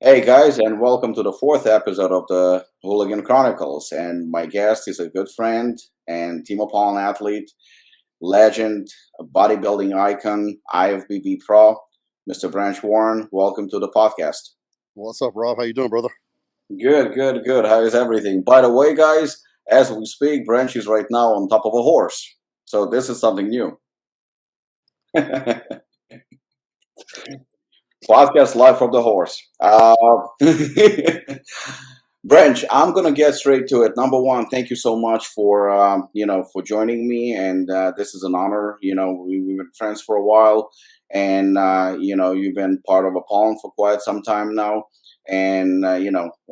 Hey guys, and welcome to the fourth episode of the Hooligan Chronicles. And my guest is a good friend and Team Apollon athlete, legend, a bodybuilding icon, IFBB Pro, Mr. Branch Warren. Welcome to the podcast. What's up, Rob? How you doing, brother? Good, good, good. How is everything? By the way, guys, as we speak, Branch is right now on top of a horse. So this is something new. Podcast live from the horse. Branch, I'm gonna get straight to it. Number one, thank you so much for for joining me, and this is an honor. We've been friends for a while, and you've been part of Apollon for quite some time now, and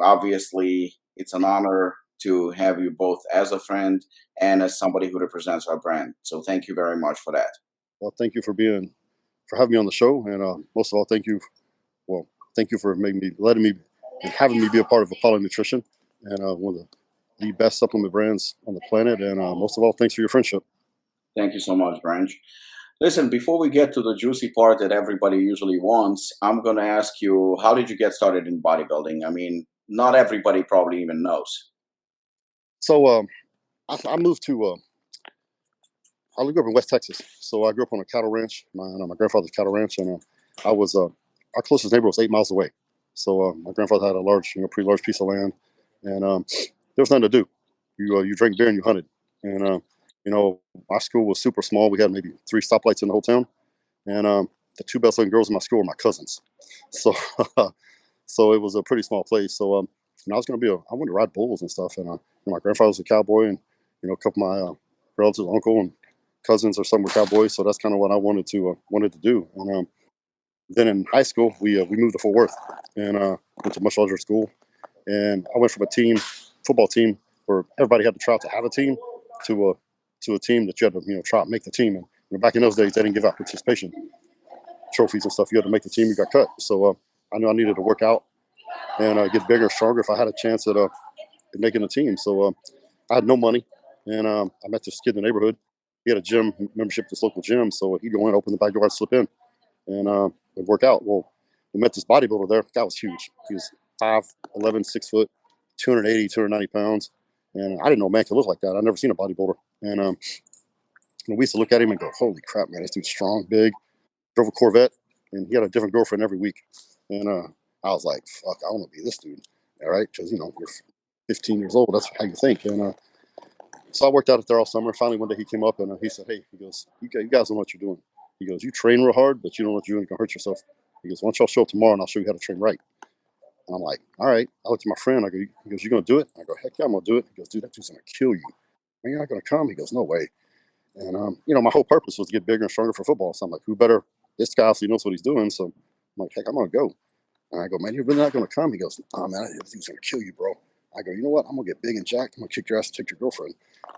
obviously it's an honor to have you both as a friend and as somebody who represents our brand. So thank you very much for that. Well, thank you for having me on the show, and most of all, thank you for letting me, and having me be a part of Apollon Nutrition, and one of the best supplement brands on the planet. And most of all, thanks for your friendship. Thank you so much, Branch. Listen, before we get to the juicy part that everybody usually wants, I'm going to ask you, how did you get started in bodybuilding? I mean, not everybody probably even knows. So I moved to I grew up in West Texas, so I grew up on a cattle ranch. My grandfather's cattle ranch, and I was our closest neighbor was 8 miles away. So my grandfather had a pretty large piece of land, and there was nothing to do. You drank beer and you hunted, and our school was super small. We had maybe 3 stoplights in the whole town, and the two best looking girls in my school were my cousins. So so it was a pretty small place. So I was gonna I wanted to ride bulls and stuff, and my grandfather was a cowboy, and a couple of my relatives, uncle and cousins, or some were cowboys. So that's kind of what I wanted to do. And then in high school, we moved to Fort Worth, and went to a much larger school. And I went from football team, where everybody had to try out to have a team, to a team that you had to try out make the team. And back in those days, they didn't give out participation trophies and stuff. You had to make the team. You got cut. So I knew I needed to work out and get bigger and stronger if I had a chance at making a team. So I had no money, and I met this kid in the neighborhood. He had a gym membership at this local gym, so he'd go in, open the back door, I'd slip in, and work out. Well, we met this bodybuilder there. That was huge. He was 5'11", 6 foot, 280, 290 pounds, and I didn't know a man could look like that. I'd never seen a bodybuilder, and we used to look at him and go, "Holy crap, man! This dude's strong, big." Drove a Corvette, and he had a different girlfriend every week, and I was like, "Fuck, I want to be this dude." All right, because you're 15 years old. That's how you think, and so I worked out there all summer. Finally, one day he came up and he said, "Hey," he goes, "You guys know what you're doing." He goes, "You train real hard, but you don't know what you're doing. You're gonna hurt yourself." He goes, "Why don't y'all show up tomorrow and I'll show you how to train right." And I'm like, "All right." I looked at my friend. I go, he goes, "You gonna do it?" I go, "Heck yeah, I'm gonna do it." He goes, "Dude, that dude's gonna kill you. Man, you're not gonna come." He goes, "No way." And my whole purpose was to get bigger and stronger for football. So I'm like, who better? This guy obviously knows what he's doing. So I'm like, heck, I'm gonna go. And I go, "Man, you're really not gonna come?" He goes, "Oh man, this dude's gonna kill you, bro." I go, "You know what? I'm gonna get big and jacked. I'm gonna kick your ass and take your girlfriend."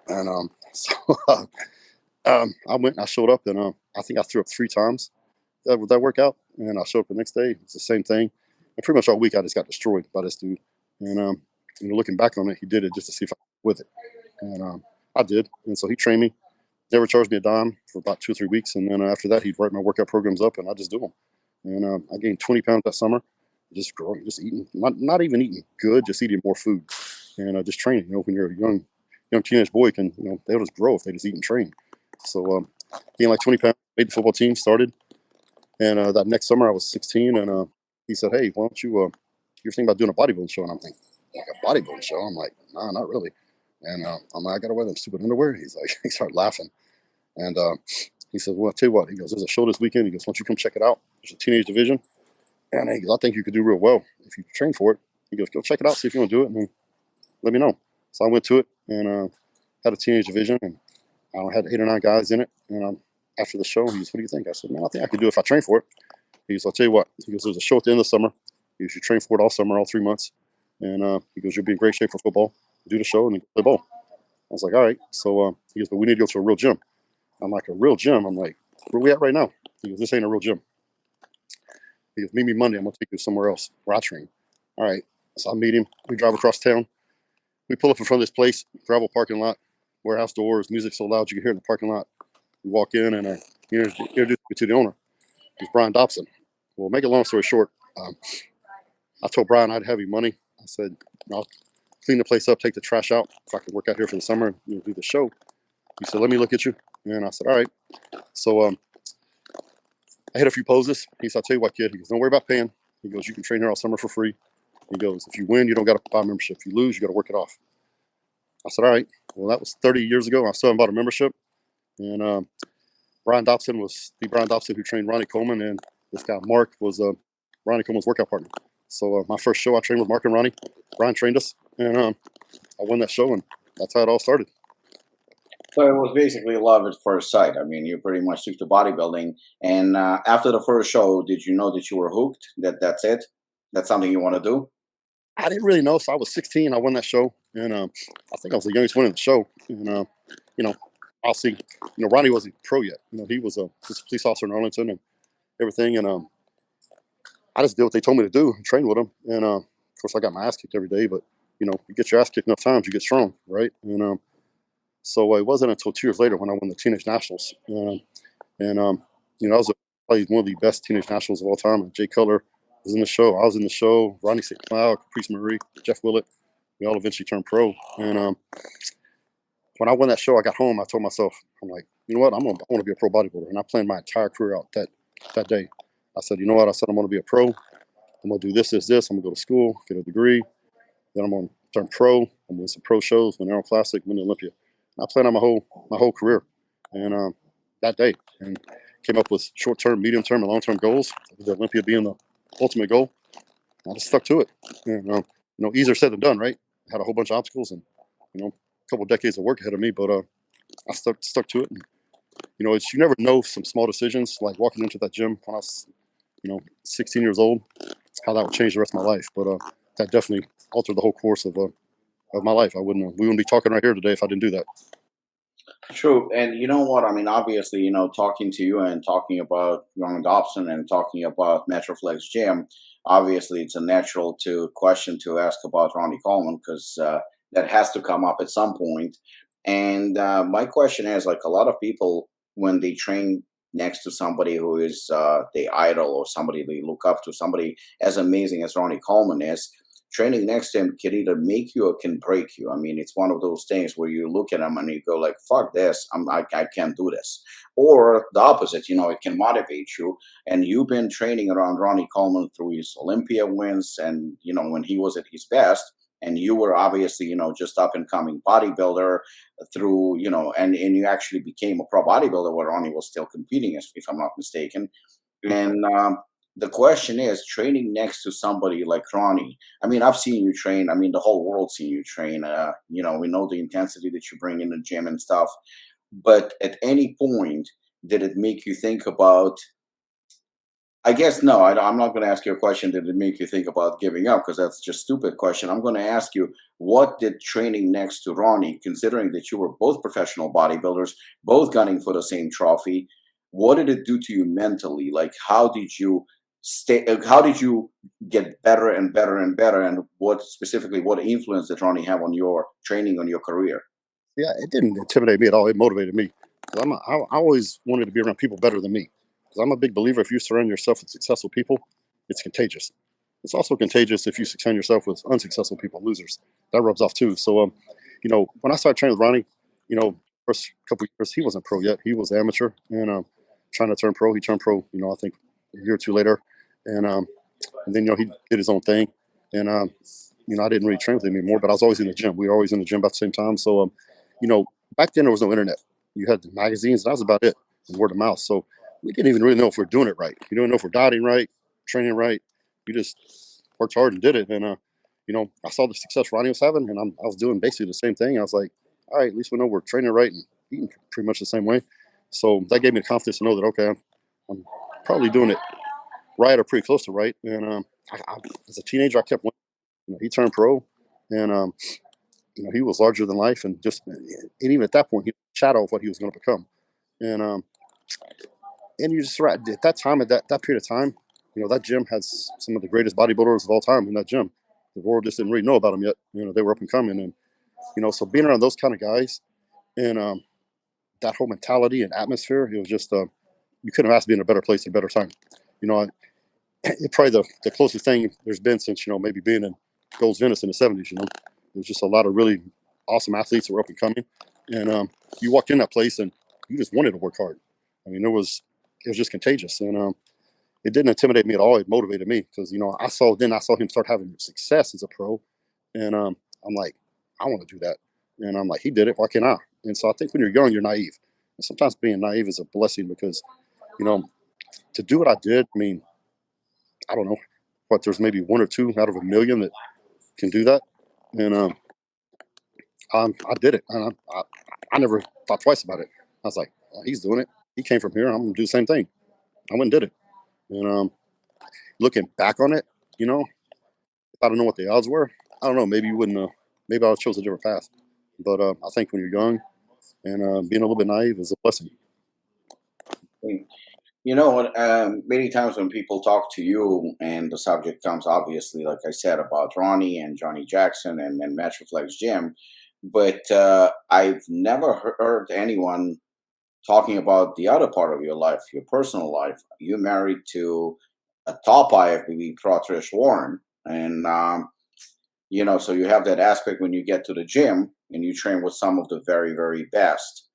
And so I went. I showed up, and I think I threw up 3 times with that workout. And I showed up the next day. It's the same thing. And pretty much all week, I just got destroyed by this dude. And looking back on it, he did it just to see if I was with it. And I did. And so he trained me. Never charged me a dime for about 2 or 3 weeks. And then after that, he'd write my workout programs up, and I just do them. And I gained 20 pounds that summer, just growing, just eating, not even eating good, just eating more food, and just training. When you're a young teenage boy, they'll just grow if they just eat and train. So gained like 20 pounds, made the football team, started, and that next summer I was 16, and he said, "Hey, why don't you're thinking about doing a bodybuilding show?" And I'm thinking, like a bodybuilding show? I'm like, "Nah, not really." And I'm like, "I gotta wear them stupid underwear." He's like, he started laughing, and he said, "Well, I'll tell you what." He goes, "There's a show this weekend." He goes, "Why don't you come check it out? There's a teenage division." And he goes, "I think you could do real well if you train for it." He goes, "Go check it out, see if you want to do it, and then let me know." So I went to it, and had a teenage division, and I had 8 or 9 guys in it. And after the show, he goes, "What do you think?" I said, "Man, I think I could do it if I train for it." He goes, "I'll tell you what." He goes, "There's a show at the end of the summer. He goes, you train for it all summer, all 3 months. And he goes, you'll be in great shape for football. Do the show and then play ball." I was like, "All right." So he goes, "But we need to go to a real gym." I'm like, "A real gym?" I'm like, "Where we at right now?" He goes, "This ain't a real gym." He goes, "Meet me Monday. I'm going to take you somewhere else where I train." All right. So I meet him. We drive across town. We pull up in front of this place, gravel parking lot, warehouse doors, music so loud you can hear it in the parking lot. We walk in, and he introduced me to the owner. He's Brian Dobson. Well, make a long story short, I told Brian I'd have him money. I said, I'll clean the place up, take the trash out. If I could work out here for the summer, do the show. He said, let me look at you. And I said, all right. So I hit a few poses. He said, I'll tell you what, kid. He goes, don't worry about paying. He goes, you can train here all summer for free. He goes, if you win, you don't got to buy a membership. If you lose, you got to work it off. I said, all right. Well, that was 30 years ago. I still haven't bought a membership. And Brian Dobson was the Brian Dobson who trained Ronnie Coleman. And this guy, Mark, was Ronnie Coleman's workout partner. So my first show, I trained with Mark and Ronnie. Brian trained us. And I won that show. And that's how it all started. So it was basically love at first sight. I mean, you pretty much took to bodybuilding. And after the first show, did you know that you were hooked? That's it? That's something you want to do? I didn't really know. So I was 16. I won that show. And I think I was the youngest one in the show. And, I'll see. Ronnie wasn't pro yet. He was just a police officer in Arlington and everything. And I just did what they told me to do and train with them. And of course, I got my ass kicked every day. But, you get your ass kicked enough times, you get strong, right? And so it wasn't until 2 years later when I won the Teenage Nationals. I was probably one of the best Teenage Nationals of all time. Jay Cutler was in the show. I was in the show. Ronnie St. Cloud, Caprice Marie, Jeff Willett. We all eventually turned pro. And when I won that show, I got home. I told myself, I'm like, you know what? I want to be a pro bodybuilder. And I planned my entire career out that day. I said, you know what? I said, I'm going to be a pro. I'm going to do this. I'm going to go to school, get a degree. Then I'm going to turn pro. I'm going to win some pro shows, win Arnold Classic, win the Olympia. I planned out my whole career, and that day, and came up with short-term, medium-term, and long-term goals. The Olympia being the ultimate goal. I just stuck to it. And easier said than done, right? I had a whole bunch of obstacles and a couple of decades of work ahead of me, but I stuck to it. And, you never know some small decisions like walking into that gym when I was 16 years old, how that would change the rest of my life. But that definitely altered the whole course of my life. We wouldn't be talking right here today if I didn't do that. True. And you know what? I mean, obviously, talking to you and talking about Ronald Dobson and talking about Metroflex Gym, obviously it's a natural question to ask about Ronnie Coleman because that has to come up at some point. And my question is, like, a lot of people, when they train next to somebody who is the idol or somebody they look up to, somebody as amazing as Ronnie Coleman is, training next to him can either make you or can break you. I mean, it's one of those things where you look at him and you go like, fuck this, I can't do this. Or the opposite, it can motivate you. And you've been training around Ronnie Coleman through his Olympia wins and, when he was at his best. And you were obviously, just up and coming bodybuilder through, and you actually became a pro bodybuilder where Ronnie was still competing, if I'm not mistaken. And the question is, training next to somebody like Ronnie. I mean, I've seen you train. I mean, the whole world's seen you train. We know the intensity that you bring in the gym and stuff. But at any point, did it make you think about? I guess no. I'm not going to ask you a question. Did it make you think about giving up? Because that's just a stupid question. I'm going to ask you, what did training next to Ronnie, considering that you were both professional bodybuilders, both gunning for the same trophy, what did it do to you mentally? Like, how did you how did you get better and better and better? And what influence did Ronnie have on your training, on your career? Yeah, it didn't intimidate me at all. It motivated me. I always wanted to be around people better than me. Because I'm a big believer, if you surround yourself with successful people, it's contagious. It's also contagious if you surround yourself with unsuccessful people, losers. That rubs off too. So, when I started training with Ronnie, first couple of years, he wasn't pro yet. He was amateur and trying to turn pro. He turned pro, I think a year or two later. And then, he did his own thing. And, I didn't really train with him anymore, but I was always in the gym. We were always in the gym about the same time. So, back then there was no internet. You had the magazines, and that was about it, and word of mouth. So we didn't even really know if we're doing it right. You don't know if we're dieting right, training right. You just worked hard and did it. And, I saw the success Ronnie was having, and I was doing basically the same thing. I was like, all right, at least we know we're training right and eating pretty much the same way. So that gave me the confidence to know that, okay, I'm probably doing it right or pretty close to right. And as a teenager, I kept winning. He turned pro, and he was larger than life, and even at that point, he was a shadow of what he was going to become. And you just right at that time, at that period of time, that gym has some of the greatest bodybuilders of all time in that gym. The world just didn't really know about them yet. They were up and coming, and so being around those kind of guys and that whole mentality and atmosphere, it was just you couldn't have asked to be in a better place at a better time. It probably the closest thing there's been since, maybe being in Gold's Venice in the 70s. It was just a lot of really awesome athletes that were up and coming, and you walked in that place and you just wanted to work hard. I mean, it was just contagious, and it didn't intimidate me at all. It motivated me because I saw him start having success as a pro, and I'm like, I want to do that, and I'm like, he did it. Why can't I? And so I think when you're young, you're naive, and sometimes being naive is a blessing because you know to do what I did. I mean, I don't know, but there's maybe one or two out of a million that can do that, and I did it. And I never thought twice about it. I was like, oh, he's doing it. He came from here. I'm gonna do the same thing. I went and did it. And looking back on it, if I don't know what the odds were, I don't know. Maybe you wouldn't. Maybe I would have chose a different path. But I think when you're young and being a little bit naive is a blessing. You know what? Many times when people talk to you and the subject comes, obviously, like I said, about Ronnie and Johnny Jackson and Metroflex Gym, but I've never heard anyone talking about the other part of your life, your personal life. You're married to a top IFBB Pro, Trish Warren, and so you have that aspect when you get to the gym and you train with some of the very, very best.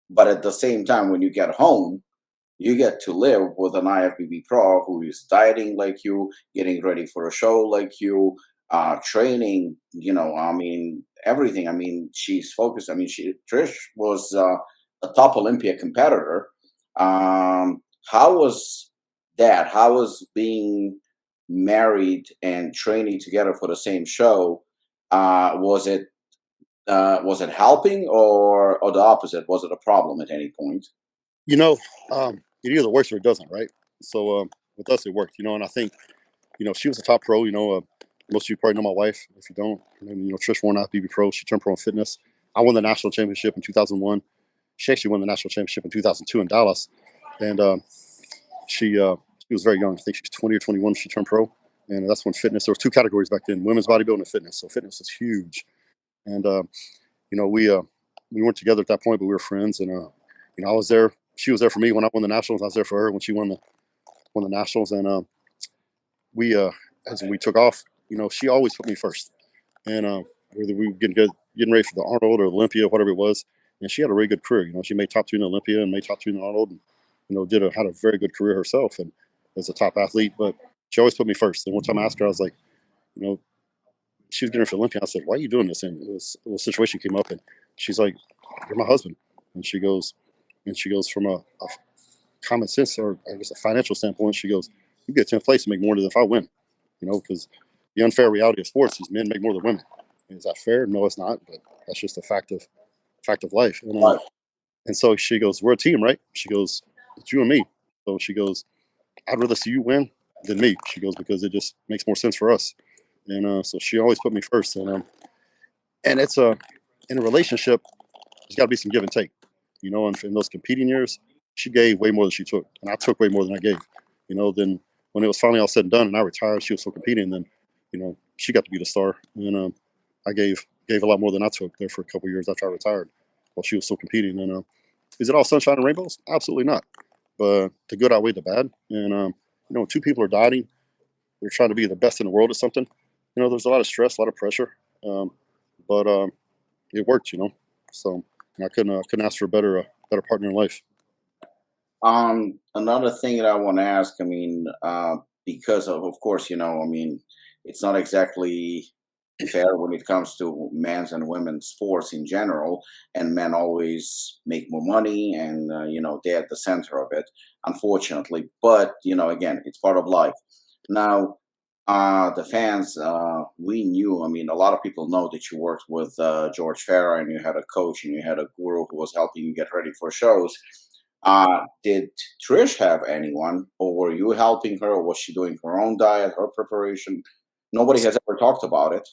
But at the same time, when you get home, you get to live with an IFBB Pro who is dieting like you, getting ready for a show like you, training. I mean, everything. I mean, she's focused. I mean, Trish was a top Olympia competitor. How was that? How was being married and training together for the same show? Was it helping or the opposite? Was it a problem at any point? You know, it either works or it doesn't, right? So with us, it worked. And I think she was a top pro. Most of you probably know my wife. If you don't, her name, Trish Warren, IFBB Pro. She turned pro in fitness. I won the national championship in 2001. She actually won the national championship in 2002 in Dallas, and she was very young. I think she was 20 or 21 when she turned pro, and that's when fitness. There was two categories back then: women's bodybuilding and fitness. So fitness was huge, and we weren't together at that point, but we were friends, and I was there. She was there for me when I won the nationals. I was there for her when she won the nationals, and we as we took off, she always put me first, and whether we were getting ready for the Arnold or Olympia, whatever it was, and she had a really good career. She made top two in Olympia and made top two in Arnold, and had a very good career herself and as a top athlete. But she always put me first. And one time I asked her, I was like, you know, she was getting ready for Olympia. I said, "Why are you doing this?" And it was a little situation came up, and she's like, "You're my husband," and she goes from a common sense or I guess a financial standpoint, she goes, "You get 10th place and make more than if I win." Because the unfair reality of sports is men make more than women. Is that fair? No, it's not. But that's just a fact of life. Right. And so she goes, "We're a team, right?" She goes, "It's you and me." So she goes, "I'd rather see you win than me." She goes, "Because it just makes more sense for us." And so she always put me first. And it's in a relationship, there's got to be some give and take. And in those competing years, she gave way more than she took, and I took way more than I gave. Then when it was finally all said and done, and I retired, she was still competing. Then, she got to be the star, and I gave a lot more than I took there for a couple of years after I retired, while she was still competing. And is it all sunshine and rainbows? Absolutely not. But the good outweighed the bad, and when two people are dieting, they're trying to be the best in the world at something. There's a lot of stress, a lot of pressure, but it worked. So I couldn't ask for a better partner in life. Another thing that I want to ask, I mean, because of course, I mean, it's not exactly fair when it comes to men's and women's sports in general, and men always make more money, and they're at the center of it, unfortunately. But again, it's part of life. Now, the fans, we knew. I mean, a lot of people know that you worked with George Farah, and you had a coach, and you had a guru who was helping you get ready for shows. Did Trish have anyone, or were you helping her, or was she doing her own diet, her preparation? Nobody has ever talked about it.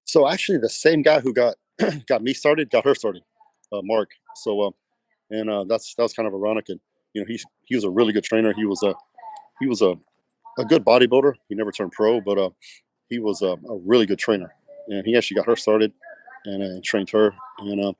So actually, the same guy who got got me started got her started, Mark. So and that was kind of ironic. And he was a really good trainer. He was a good bodybuilder. He never turned pro, but he was a really good trainer. And he actually got her started and trained her and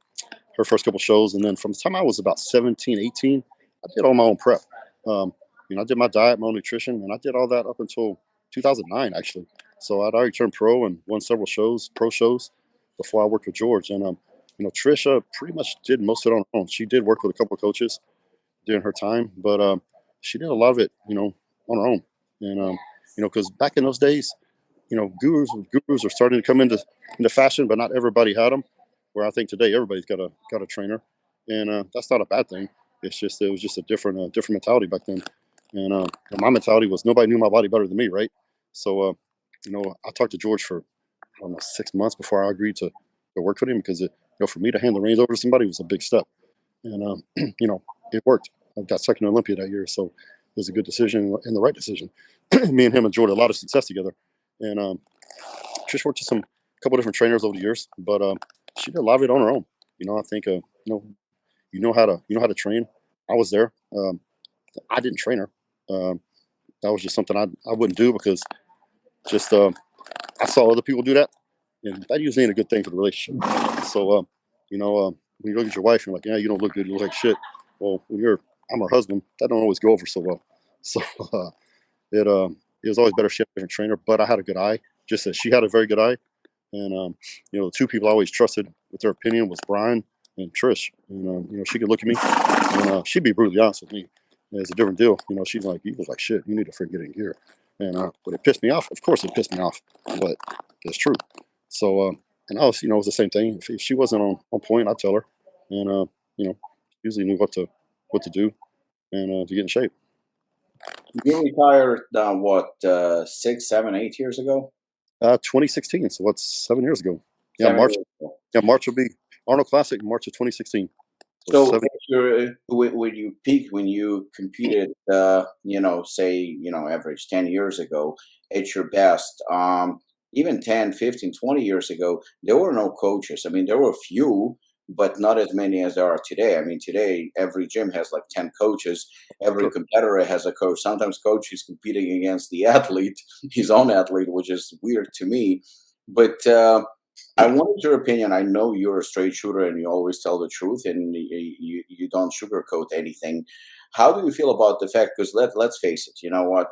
her first couple shows. And then from the time I was about 17, 18, I did all my own prep. Um, I did my diet, my own nutrition, and I did all that up until 2009, actually. So I'd already turned pro and won several pro shows, before I worked with George. And Trisha pretty much did most of it on her own. She did work with a couple of coaches during her time, but she did a lot of it, on her own. And because back in those days, gurus are starting to come into fashion, but not everybody had them. Where I think today everybody's got a trainer, and that's not a bad thing. It was just a different mentality back then. And my mentality was nobody knew my body better than me, right? So I talked to George for, I don't know, 6 months before I agreed to work with him, because for me to hand the reins over to somebody was a big step. And it worked. I got second in Olympia that year, so it was a good decision and the right decision. Me and him enjoyed a lot of success together. And Trish worked with some couple different trainers over the years, but she did a lot of it on her own. I think how to train. I was there. I didn't train her. That was just something I wouldn't do, because just I saw other people do that, and that usually ain't a good thing for the relationship. So when you look at your wife, you're like, yeah, you don't look good, you look like shit. Well, I'm her husband, that don't always go over so well. So it it was always better she had a different trainer, but I had a good eye, just as she had a very good eye. And the two people I always trusted with their opinion was Brian and Trish. And she could look at me, and she'd be brutally honest with me. It's a different deal. She's like, you look like shit, you need to freaking get in gear. And but it pissed me off. Of course it pissed me off, but it's true. So and I was, it was the same thing. If she wasn't on point, I'd tell her. And usually knew what to do, and to get in shape. You retired, what, 6, 7, 8 years ago? 2016. So what's 7 years ago? Yeah, 7 years ago. Yeah, March will be Arnold Classic, March of 2016. So So, seven. when you peaked, when you competed, say, average 10 years ago, at your best, even 10, 15, 20 years ago, there were no coaches. I mean, there were few, but not as many as there are today. I mean, today, every gym has like 10 coaches. Every Sure. competitor has a coach. Sometimes coach is competing against the athlete, his own athlete, which is weird to me. But I wanted your opinion. I know you're a straight shooter and you always tell the truth, and you don't sugarcoat anything. How do you feel about the fact? Because let's face it, you know what?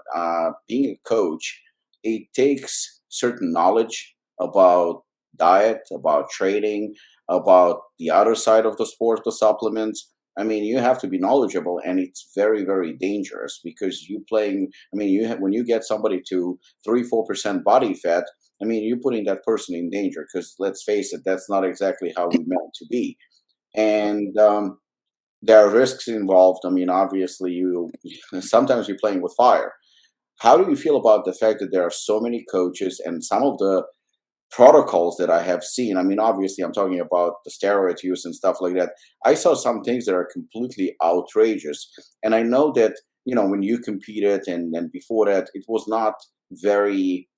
Being a coach, it takes certain knowledge about diet, about trading, about the other side of the sport, the supplements. I mean, you have to be knowledgeable, and it's very, very dangerous because you playing. I mean, when you get somebody to 3, 4% body fat, I mean, you're putting that person in danger because let's face it, that's not exactly how we meant to be. And there are risks involved. I mean, obviously, you sometimes you're playing with fire. How do you feel about the fact that there are so many coaches and some of the protocols that I have seen? I mean, obviously, I'm talking about the steroid use and stuff like that. I saw some things that are completely outrageous. And I know that, when you competed and before that, it was not very.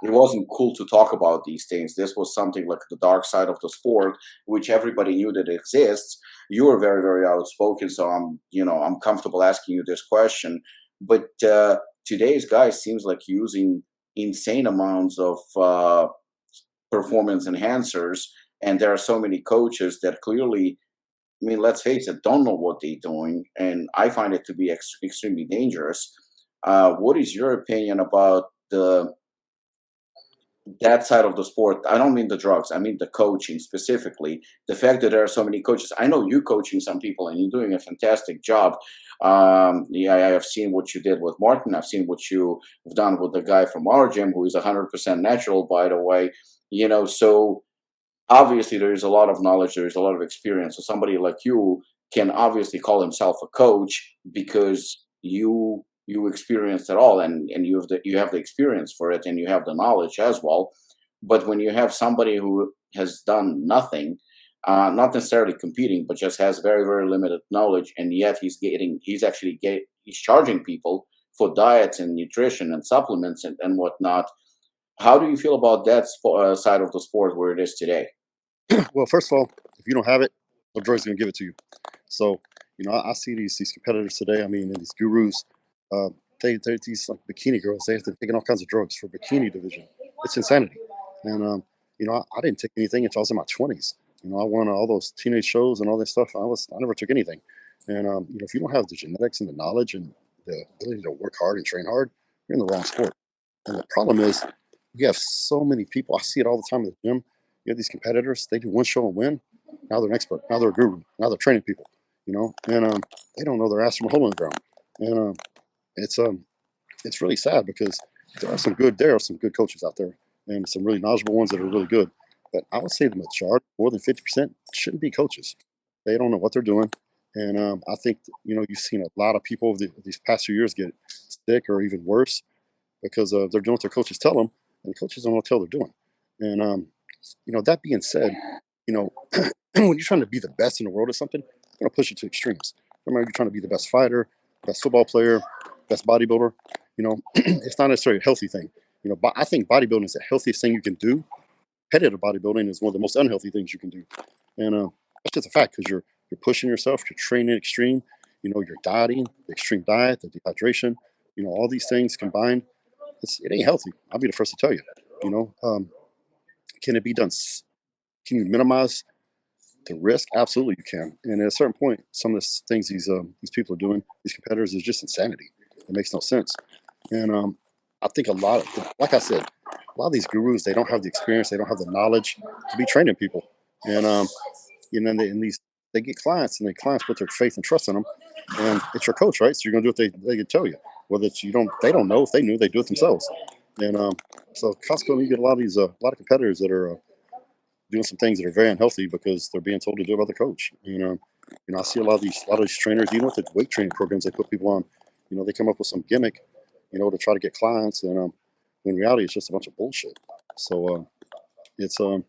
It wasn't cool to talk about these things. This was something like the dark side of the sport, which everybody knew that exists. You were very, very outspoken, so I'm comfortable asking you this question. But today's guy seems like using insane amounts of performance enhancers, and there are so many coaches that clearly, I mean, let's face it, don't know what they're doing, and I find it to be extremely dangerous. What is your opinion about the that side of the sport? I don't mean the drugs, I mean the coaching specifically. The fact that there are so many coaches. I know you coaching some people and you're doing a fantastic job. Yeah, I have seen what you did with Martin. I've seen what you've done with the guy from our gym who is 100% natural, by the way. So obviously there is a lot of knowledge, there is a lot of experience. So somebody like you can obviously call himself a coach because you experienced it all, and you have the experience for it, and you have the knowledge as well. But when you have somebody who has done nothing, not necessarily competing, but just has very, very limited knowledge, and yet he's charging people for diets and nutrition and supplements and whatnot. How do you feel about that side of the sport where it is today? Well, first of all, if you don't have it, no drug's gonna give it to you. So, I see these competitors today. I mean, and these gurus, uh, they're these like bikini girls. They have to taking all kinds of drugs for bikini division. It's insanity. And I didn't take anything until I was in my 20s. I won all those teenage shows and all this stuff. I never took anything. And if you don't have the genetics and the knowledge and the ability to work hard and train hard, you're in the wrong sport. And the problem is, you have so many people. I see it all the time in the gym. You have these competitors. They do one show and win. Now they're an expert. Now they're a guru. Now they're training people. And they don't know their ass from a hole in the ground. And it's really sad because there are some good coaches out there and some really knowledgeable ones that are really good. But I would say the majority, more than 50%, shouldn't be coaches. They don't know what they're doing. And I think you've seen a lot of people over these past few years get sick or even worse because they're doing what their coaches tell them, and the coaches don't know what the hell they're doing. And that being said, when you're trying to be the best in the world or something, you're going to push it to extremes. Remember, you're trying to be the best fighter, best football player, best bodybuilder. It's not necessarily a healthy thing. But I think bodybuilding is the healthiest thing you can do. Competitive bodybuilding is one of the most unhealthy things you can do, and that's just a fact because you're pushing yourself, you're training extreme. You're dieting, the extreme diet, the dehydration. All these things combined, it ain't healthy. I'll be the first to tell you. Can it be done? Can you minimize the risk? Absolutely, you can. And at a certain point, some of the things these people are doing, these competitors, is just insanity. It makes no sense. And I think like I said, a lot of these gurus, they don't have the experience, they don't have the knowledge to be training people. And they get clients, and the clients put their faith and trust in them. And it's your coach, right? So you're gonna do what they can tell you. Whether it's they don't know. If they knew, they do it themselves. And so consequently, you get a lot of competitors that are doing some things that are very unhealthy because they're being told to do it by the coach. I see a lot of these trainers, even with the weight training programs they put people on, they come up with some gimmick, to try to get clients, and in reality, it's just a bunch of bullshit. So it's I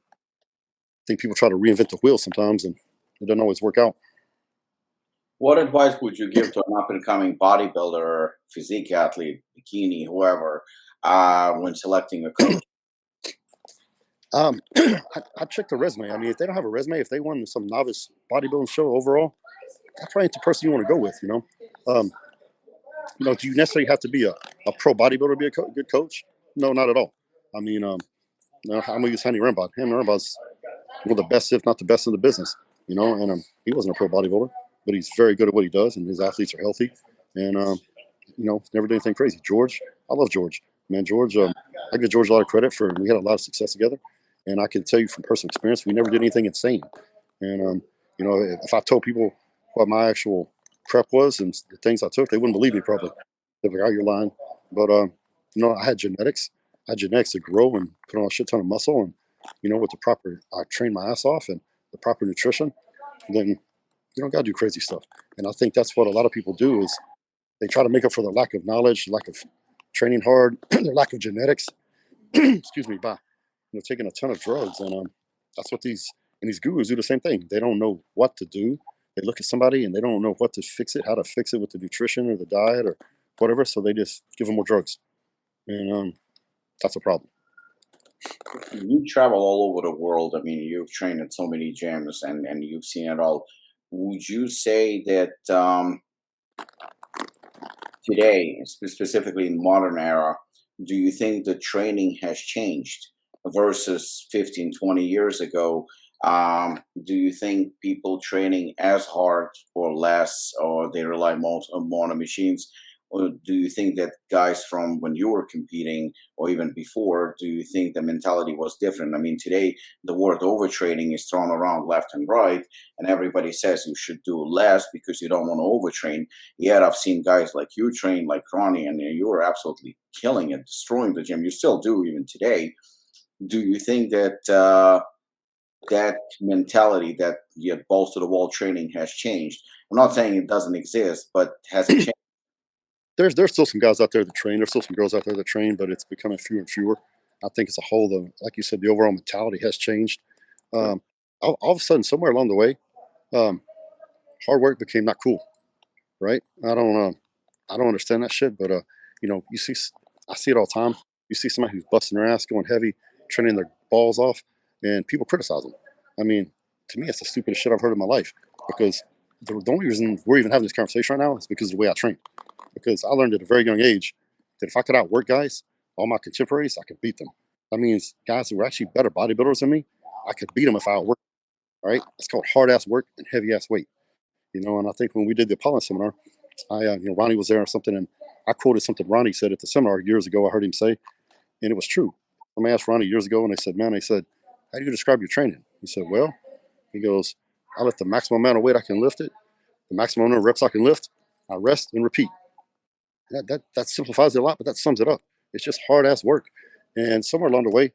think people try to reinvent the wheel sometimes, and it doesn't always work out. What advice would you give to an up and coming bodybuilder, physique athlete, bikini, whoever, when selecting a coach? I check the resume. I mean, if they don't have a resume, if they won some novice bodybuilding show overall, that's probably the person you want to go with. Do you necessarily have to be a pro bodybuilder to be a good coach? No, not at all. I mean, I'm gonna use Henry Rimbaud. Henry Rimbaud's one of the best, if not the best, in the business. And he wasn't a pro bodybuilder, but he's very good at what he does, and his athletes are healthy, and never did anything crazy. George, I love George. Man, George, I give George a lot of credit for. We had a lot of success together, and I can tell you from personal experience, we never did anything insane. And if I told people what my actual prep was and the things I took, they wouldn't believe me probably. They'd be like, "Oh, you're lying." But I had genetics. I had genetics to grow and put on a shit ton of muscle, and with the proper, I trained my ass off and the proper nutrition. Then you don't got to do crazy stuff. And I think that's what a lot of people do is they try to make up for their lack of knowledge, lack of training hard, their lack of genetics. Excuse me, by taking a ton of drugs, and that's what these gurus do the same thing. They don't know what to do. They look at somebody and they don't know what to fix it, how to fix it with the nutrition or the diet or whatever. So they just give them more drugs, and that's a problem. You travel all over the world. I mean, you've trained at so many gyms and you've seen it all. Would you say that today, specifically in modern era, do you think the training has changed versus 15, 20 years ago? Do you think people training as hard or less, or they rely more on machines? Or do you think that guys from when you were competing or even before, do you think the mentality was different? I mean, today the word overtraining is thrown around left and right, and everybody says you should do less because you don't want to overtrain. Yet I've seen guys like you train like Ronnie, and you were absolutely killing it, destroying the gym. You still do even today. Do you think that that mentality, that balls to the wall training has changed? I'm not saying it doesn't exist, but has it changed? There's still some guys out there that train. There's still some girls out there that train, but it's becoming fewer and fewer. I think as a whole, like you said, the overall mentality has changed. Um, all of a sudden, somewhere along the way, um, hard work became not cool, right? I don't understand that shit, but you see, I see it all the time. You see somebody who's busting their ass, going heavy, training their balls off, and people criticize them. I mean, to me, it's the stupidest shit I've heard in my life because the only reason we're even having this conversation right now is because of the way I train. Because I learned at a very young age that if I could outwork guys, all my contemporaries, I could beat them. That means guys who were actually better bodybuilders than me, I could beat them if I outworked. All right, it's called hard ass work and heavy ass weight. And I think when we did the Apollon seminar, Ronnie was there or something, and I quoted something Ronnie said at the seminar years ago. I heard him say, and it was true. Somebody asked Ronnie years ago, and they said, "Man," they said, "how do you describe your training?" He said, "Well," he goes, "I lift the maximum amount of weight I can lift it, the maximum number of reps I can lift. I rest and repeat." That simplifies it a lot, but that sums it up. It's just hard ass work. And somewhere along the way,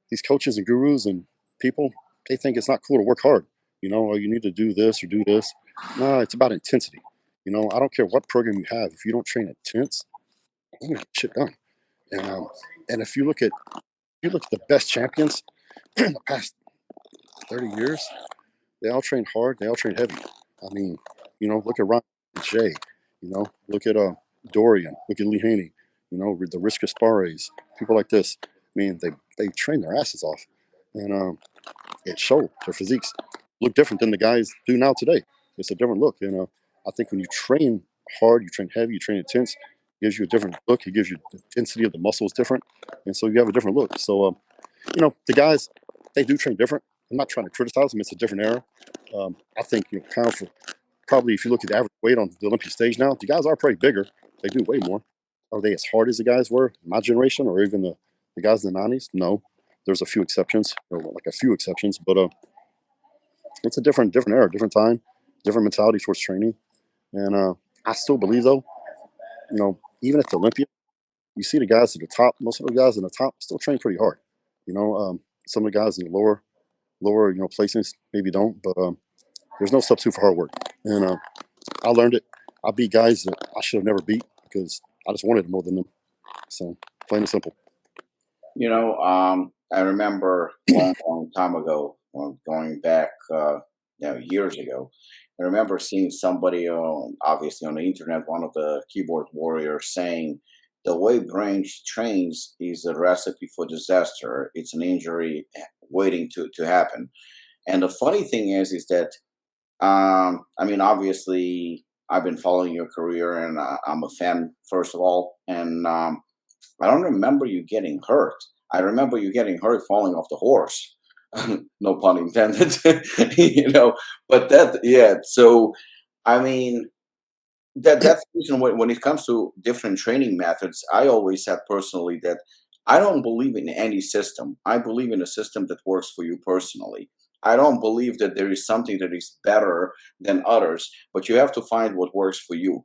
these coaches and gurus and people, they think it's not cool to work hard. Oh, you need to do this or do this. No, it's about intensity. I don't care what program you have. If you don't train intense, you're gonna get shit done. And if you look at the best champions in the past 30 years, they all train hard. They all train heavy. I mean, look at Ron Jay. Look at Dorian. Look at Lee Haney. The Risk Aspares. People like this. I mean, they train their asses off, and it showed. Their physiques look different than the guys do now today. It's a different look. I think when you train hard, you train heavy, you train intense, it gives you a different look. It gives you the intensity of the muscles different, and so you have a different look. So the guys, they do train different. I'm not trying to criticize them. It's a different era. I think kind of probably if you look at the average weight on the Olympic stage now, the guys are pretty bigger. They do way more. Are they as hard as the guys were in my generation or even the guys in the 90s? No. There's a few exceptions, or like a few exceptions, but it's a different era, different time, different mentality towards training. And I still believe though, even at the Olympia, you see the guys at the top. Most of the guys in the top still train pretty hard. Some of the guys in the lower placings maybe don't, but there's no substitute for hard work. And I learned it. I beat guys that I should have never beat because I just wanted more than them. So plain and simple. I remember a long, long time ago, well, going back, years ago. I remember seeing somebody, obviously on the internet, one of the keyboard warriors, saying, "The way brain trains is a recipe for disaster. It's an injury waiting to happen." And the funny thing is that I mean, obviously, I've been following your career, and I'm a fan, first of all. And I don't remember you getting hurt. I remember you getting hurt falling off the horse. No pun intended. you know, but yeah. So, I mean, that's the reason when it comes to different training methods, I always said personally that I don't believe in any system. I believe in a system that works for you personally. I don't believe that there is something that is better than others, but you have to find what works for you.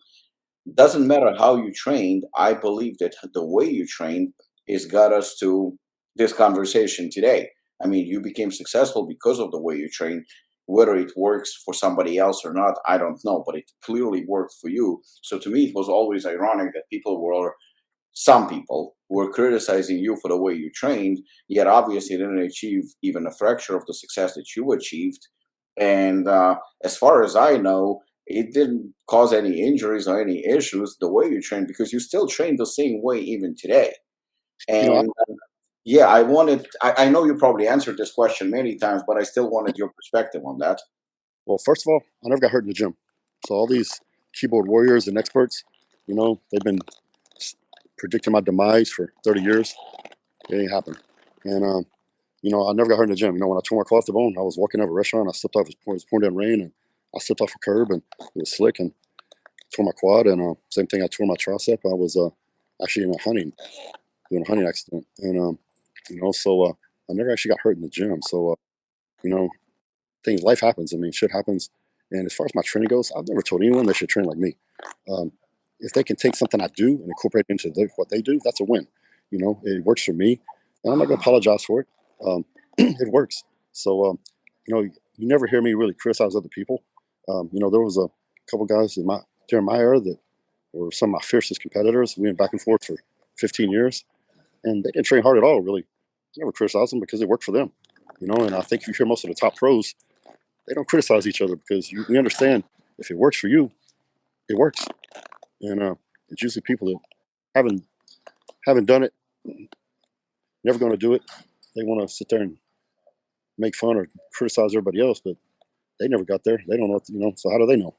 Doesn't matter how you trained. I believe that the way you trained is got us to this conversation today. I mean, you became successful because of the way you trained. Whether it works for somebody else or not, I don't know, but it clearly worked for you. So to me, it was always ironic that some people were criticizing you for the way you trained, yet obviously didn't achieve even a fraction of the success that you achieved. And as far as I know, it didn't cause any injuries or any issues the way you train because you still train the same way even today. You know, I, And yeah, I know you probably answered this question many times, but I still wanted your perspective on that. well, first of all, I never got hurt in the gym. So all these keyboard warriors and experts, they've been predicting my demise for 30 years. It ain't happened. And I never got hurt in the gym. When I tore my collarbone, I was walking out of a restaurant. I slipped off. It was pouring down rain, and I slipped off a curb, and it was slick, and tore my quad. And same thing, I tore my tricep. I was actually doing a hunting accident, and I never actually got hurt in the gym. So you know, life happens. I mean, shit happens. And as far as my training goes, I've never told anyone they should train like me. Um, if they can take something I do and incorporate it into what they do, that's a win. It works for me, and I'm not going to apologize for it. It works. So, you never hear me really criticize other people. There was a couple guys during my era that were some of my fiercest competitors. We went back and forth for 15 years, and they didn't train hard at all, really. I never criticized them because it worked for them. And I think if you hear most of the top pros, they don't criticize each other because we understand if it works for you, it works. And it's usually people that haven't haven't done it, never going to do it. They want to sit there and make fun or criticize everybody else, but they never got there. They don't know, So how do they know?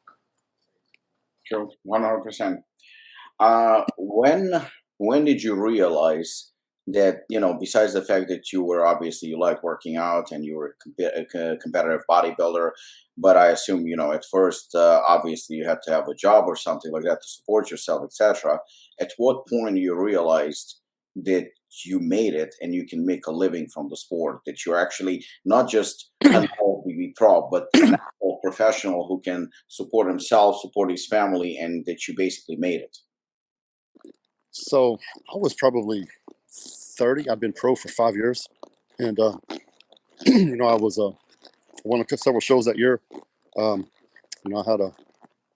True, 100%. When did you realize that, besides the fact that you were obviously you like working out and you were a competitive bodybuilder, but I assume, at first, obviously you had to have a job or something like that to support yourself, etc. At what point you realized that you made it and you can make a living from the sport, that you're actually not just an IFBB pro, but an actual professional who can support himself, support his family, and that you basically made it? So I was probably 30. I've been pro for 5 years, and I was won several shows that year. Um, I had a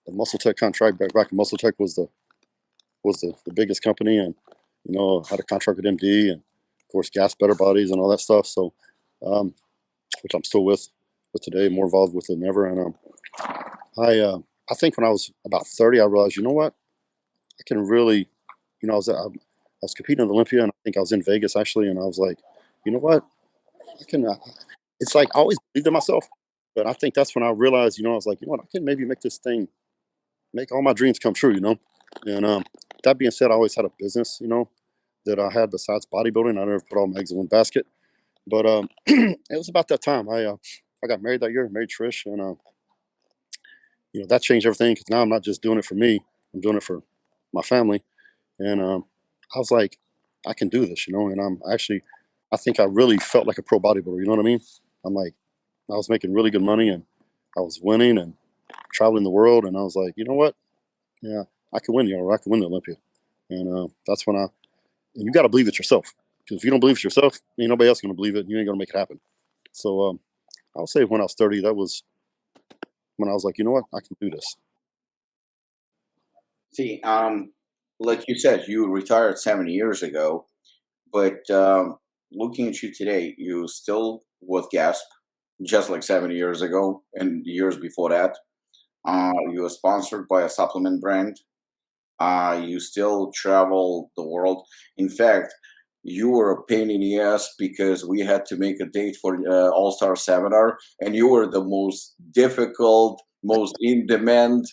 Muscle Tech contract back in Muscle Tech was the biggest company, and had a contract with MD, and of course Gas Better Bodies and all that stuff. So, um, which I'm still with today, more involved with it than ever. And I think when I was about 30, I realized, you know what, I can really, I was competing in Olympia, and I think I was in Vegas actually, and I was like, you know what, I can. It's like I always believed in myself, but I think that's when I realized, I was like, you know what, I can maybe make this thing, make all my dreams come true, And that being said, I always had a business, that I had besides bodybuilding. I never put all my eggs in one basket. But it was about that time. I got married that year, married Trish, and that changed everything because now I'm not just doing it for me. I'm doing it for my family. And I was like, I can do this, And I think I really felt like a pro bodybuilder. You know what I mean? I'm like, I was making really good money, and I was winning and traveling the world. And I was like, you know what? Yeah, I can win, I can win the Olympia. And that's when and you got to believe it yourself. Because if you don't believe it yourself, ain't nobody else going to believe it. And you ain't going to make it happen. So I'll say when I was 30, that was when I was like, you know what? I can do this. See, like you said, you retired 7 years ago, but looking at you today, you still with Gasp, just like 7 years ago and years before that. You were sponsored by a supplement brand. You still travel the world. In fact, you were a pain in the ass because we had to make a date for All Star seminar, and you were the most difficult, most in demand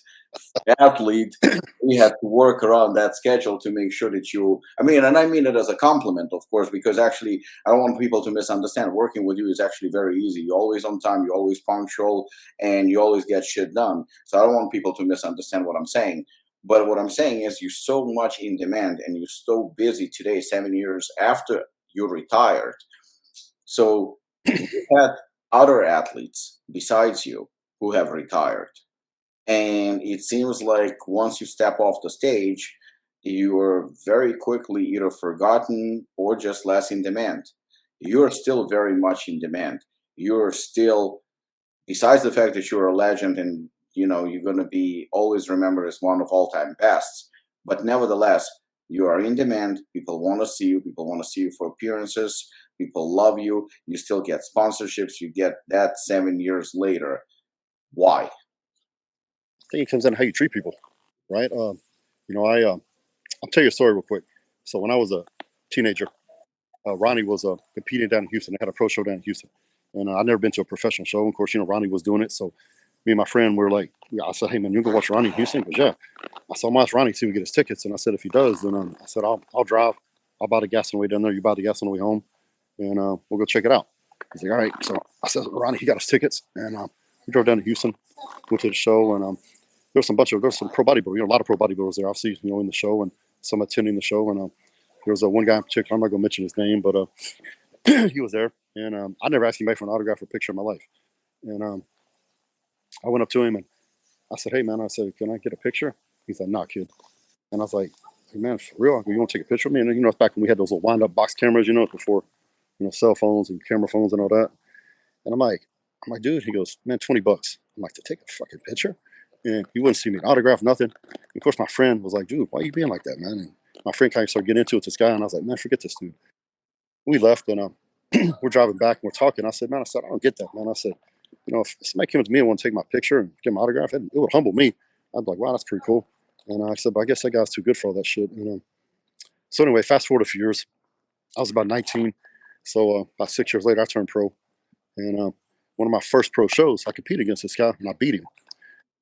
athlete. We had to work around that schedule to make sure that I mean, and I mean it as a compliment, of course, because actually, I don't want people to misunderstand. Working with you is actually very easy. You're always on time, you're always punctual, and you always get shit done. So I don't want people to misunderstand what I'm saying. But what I'm saying is, you're so much in demand and you're so busy today, 7 years after you retired. So you had other athletes besides you who have retired, and it seems like once you step off the stage, you are very quickly either forgotten or just less in demand. You're still very much in demand. You're still, besides the fact that you're a legend and you're going to be always remembered as one of all-time bests, but nevertheless, you are in demand. People want to see you. People want to see you for appearances. People love you. You still get sponsorships. You get that 7 years later. Why? I think it comes down to how you treat people, right? I'll tell you a story real quick. So when I was a teenager, Ronnie was competing down in Houston. They had a pro show down in Houston, and I'd never been to a professional show. Of course, Ronnie was doing it, so me and my friend were like, I said, "Hey man, you can go watch Ronnie in Houston?" He goes, "Yeah." I said, "I'll ask Ronnie see if we get his tickets." And I said, "If he does, then I said I'll drive. I'll buy the gas on the way down there. You buy the gas on the way home, and we'll go check it out." He's like, "All right." So I said, "Ronnie, he got his tickets," and we drove down to Houston, went to the show, and there's some pro bodybuilders, a lot of pro bodybuilders there, obviously, in the show, and some attending the show, and there was one guy in particular. I'm not gonna mention his name, but he was there, and I never asked anybody for an autograph or picture in my life, and I went up to him and I said, "Hey man," I said, "can I get a picture?" He's like, "Nah, kid." And I was like, "Hey man, for real? You want to take a picture of me?" And it's back when we had those little wind-up box cameras, before cell phones and camera phones and all that. And I'm like, "Dude," he goes, "Man, $20." I'm like, "To take a fucking picture?" And he wouldn't see me an autograph, nothing. And of course, my friend was like, "Dude, why are you being like that, man?" And my friend kind of started getting into it with this guy, and I was like, "Man, forget this dude." We left, and we're driving back, and we're talking. I said, "I don't get that, man." I said, if somebody came up to me and wanted to take my picture and get my autograph, it would humble me. I'd be like, "Wow, that's pretty cool." And I said, "But I guess that guy's too good for all that shit." So anyway, fast forward a few years. I was about 19. So about 6 years later, I turned pro. And one of my first pro shows, I competed against this guy, and I beat him.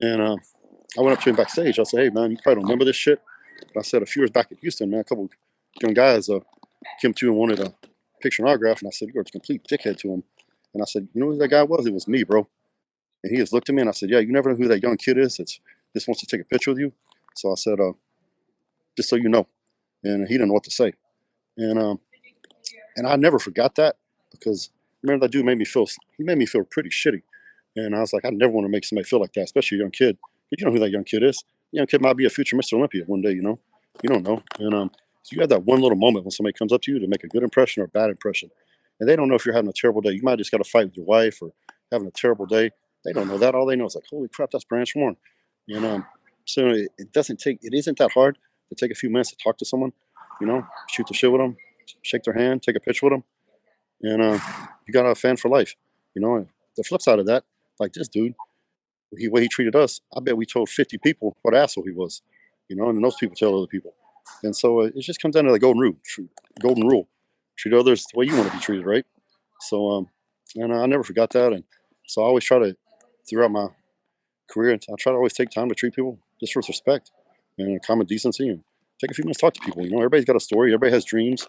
And I went up to him backstage. I said, "Hey, man, you probably don't remember this shit." But I said, a few years back in Houston, man, a couple young guys came to and wanted a picture and autograph, and I said, "You're a complete dickhead to him." And I said, "You know who that guy was? It was me, bro." And he just looked at me, and I said, "Yeah, you never know who that young kid is. It's just wants to take a picture with you." So I said, "Just so you know," and he didn't know what to say. And and I never forgot that because remember that dude made me feel pretty shitty. And I was like, I never want to make somebody feel like that, especially a young kid. Because you know who that young kid is. The young kid might be a future Mr. Olympia one day, you know. You don't know. And so you have that one little moment when somebody comes up to you to make a good impression or a bad impression. And they don't know if you're having a terrible day. You might just got to fight with your wife or having a terrible day. They don't know that. All they know is like, holy crap, that's Branch Warren. And so it isn't that hard to take a few minutes to talk to someone, you know, shoot the shit with them, shake their hand, take a picture with them, and you got a fan for life. You know, and the flip side of that, like this dude, way he treated us, I bet we told 50 people what an asshole he was. You know, and then those people tell other people. And so it just comes down to the golden rule. Treat others the way you want to be treated, right? So, and I never forgot that. And so I always try to, throughout my career, I try to always take time to treat people just with respect and common decency and take a few minutes to talk to people. You know, everybody's got a story, everybody has dreams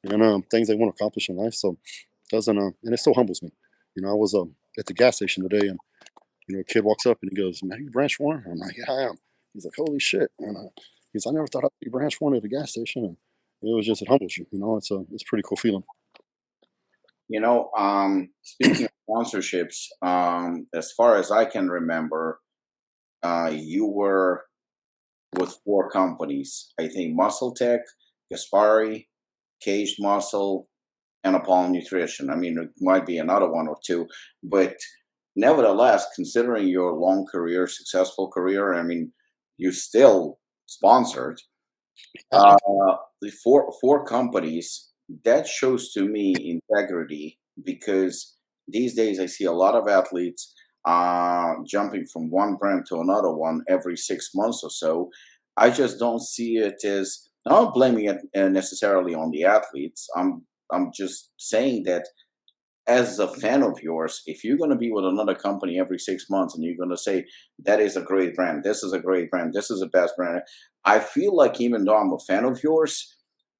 and things they want to accomplish in life. So it doesn't, and it still humbles me. You know, I was at the gas station today, and you know, a kid walks up and he goes, "Man, you Branch Warren?" I'm like, "Yeah, I am." He's like, "Holy shit!" And he's, "I never thought I'd be Branch Warren at a gas station." And it humbles you. You know, it's a pretty cool feeling. Speaking of sponsorships, as far as I can remember, you were with four companies. I think Muscle Tech, Gaspari, Caged Muscle, and Apollon Nutrition. I mean, it might be another one or two, but nevertheless, considering your long career, successful career, I mean, you still sponsored I, the four companies. That shows to me integrity because these days I see a lot of athletes jumping from one brand to another one every 6 months or so. I just don't see it as, I'm not blaming it necessarily on the athletes. I'm just saying that as a fan of yours, if you're going to be with another company every 6 months and you're going to say, that is a great brand, this is a great brand, this is the best brand, I feel like even though I'm a fan of yours,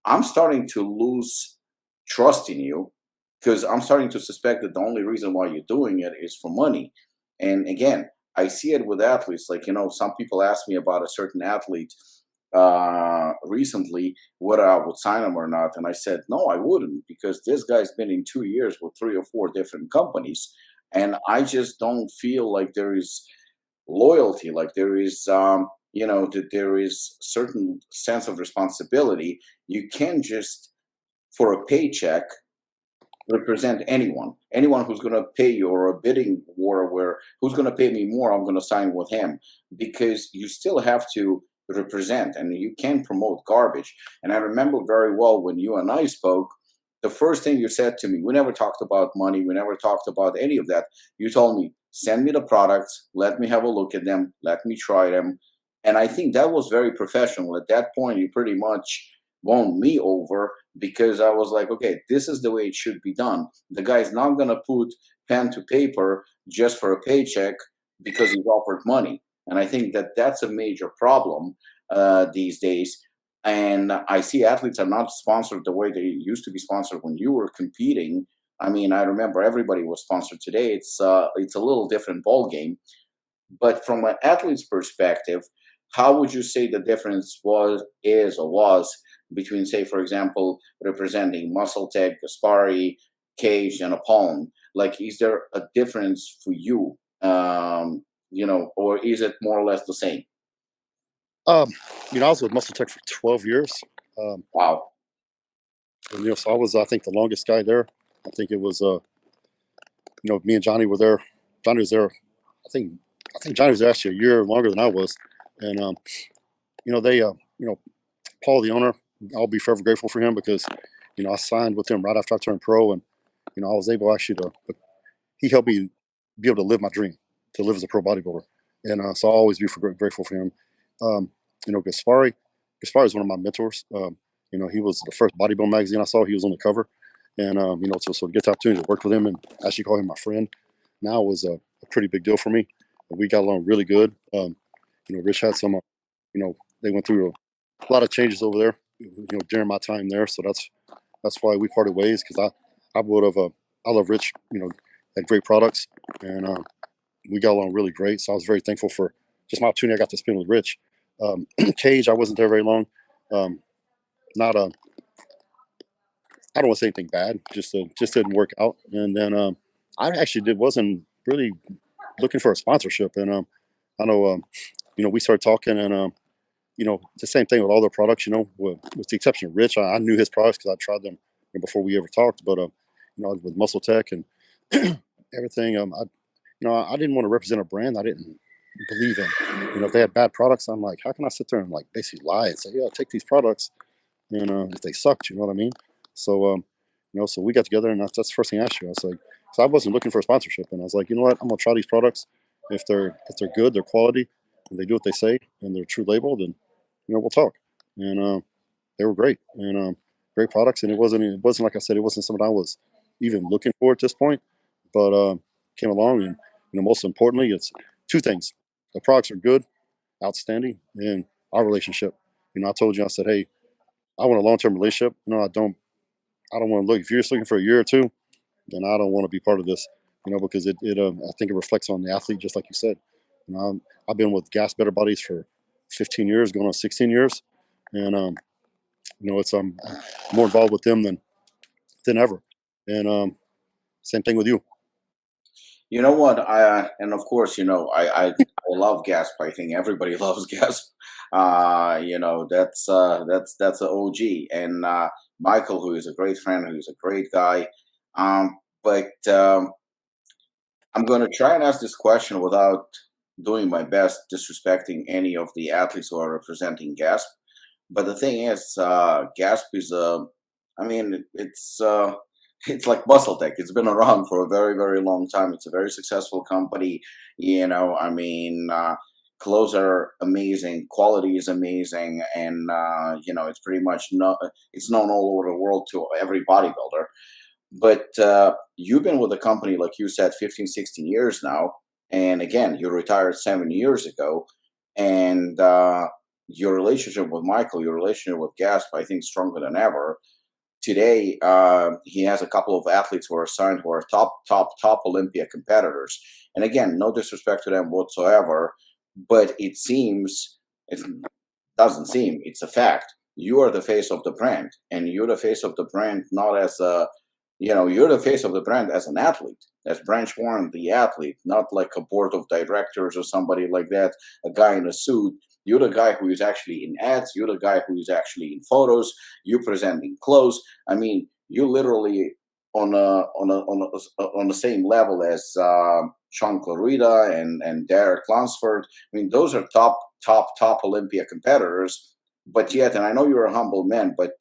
I'm starting to lose trust in you because I'm starting to suspect that the only reason why you're doing it is for money. And again, I see it with athletes. Like, some people ask me about a certain athlete recently whether I would sign him or not. And I said, no, I wouldn't, because this guy's been in 2 years with three or four different companies. And I just don't feel like there is loyalty, like there is, that there is certain sense of responsibility. You can't just, for a paycheck, represent anyone who's going to pay you, or a bidding war where who's going to pay me more, I'm going to sign with him, because you still have to represent and you can't promote garbage. And I remember very well when you and I spoke, the first thing you said to me, we never talked about money, we never talked about any of that. You told me, send me the products, let me have a look at them, let me try them. And I think that was very professional. At that point you pretty much won me over, because I was like, okay, this is the way it should be done. The guy's not going to put pen to paper just for a paycheck because he's offered money. And I think that that's a major problem these days. And I see athletes are not sponsored the way they used to be sponsored when you were competing. I mean, I remember everybody was sponsored. Today, it's a little different ball game. But from an athlete's perspective, how would you say the difference was between, say, for example, representing Muscle Tech, Gaspari, Cage, and Apollon? Like, is there a difference for you? Or is it more or less the same? um, I was with Muscle Tech for 12 years. Um, Wow. and, so I was, I think, the longest guy there. I think it was, me and Johnny were there. Johnny was there. I think, Johnny was actually a year longer than I was. And, they, Paul, the owner, I'll be forever grateful for him because, I signed with him right after I turned pro, and I was able actually he helped me be able to live my dream, to live as a pro bodybuilder, and so I'll always be grateful for him. Um, Gaspari is one of my mentors. He was the first bodybuilding magazine I saw. He was on the cover, and so to get the opportunity to work with him and actually call him my friend now was a pretty big deal for me. We got along really good. Rich had some, they went through a lot of changes over there, during my time there. So that's why we parted ways, because I would have I love Rich, had great products, and we got along really great. So I was very thankful for just my opportunity I got to spend with Rich. Cage, I wasn't there very long. Um, not a I don't want to say anything bad. Just didn't work out. And then I actually wasn't really looking for a sponsorship. And I know we started talking, and the same thing with all their products. With the exception of Rich, I knew his products because I tried them before we ever talked. But with Muscle Tech and everything, I didn't want to represent a brand I didn't believe in. If they had bad products, I'm like, how can I sit there and like basically lie and say, yeah, take these products, and if they sucked, you know what I mean? So so we got together, and that's the first thing I asked you. I was like, so I wasn't looking for a sponsorship, and I was like, you know what, I'm gonna try these products. If they're good, they're quality, and they do what they say, and they're true label, then we'll talk. And they were great, and great products, and it wasn't like I said, it wasn't something I was even looking for at this point, but came along, and most importantly, it's two things: the products are good, outstanding, and our relationship. I told you, I said, hey, I want a long term relationship. I don't want to look. If you're just looking for a year or two, then I don't want to be part of this. Because I think it reflects on the athlete, just like you said. I've been with Gas Better Bodies for 15 years, going on 16 years, and it's I'm more involved with them than ever. And same thing with you. You know what? And of course, I love Gasp. I think everybody loves Gasp. That's an OG. And Michael, who is a great friend, who's a great guy. But I'm going to try and ask this question without doing my best disrespecting any of the athletes who are representing Gasp. But the thing is, Gasp is I mean, it's like Muscle Tech. It's been around for a very, very long time. It's a very successful company. Clothes are amazing, quality is amazing, and it's pretty much it's known all over the world to every bodybuilder. But you've been with the company, like you said, 15, 16 years now. And again, you retired 7 years ago. And your relationship with Michael, your relationship with Gasp, I think, stronger than ever. Today, he has a couple of athletes who are signed who are top Olympia competitors. And again, no disrespect to them whatsoever, but it doesn't seem, it's a fact. You are the face of the brand, and you're the face of the brand not as a you're the face of the brand as an athlete, as Branch Warren, the athlete, not like a board of directors or somebody like that, a guy in a suit. You're the guy who is actually in ads. You're the guy who is actually in photos. You presenting clothes. I mean, you literally on the same level as Sean Clarida and Derek Lunsford. I mean, those are top Olympia competitors. But yet, and I know you're a humble man, but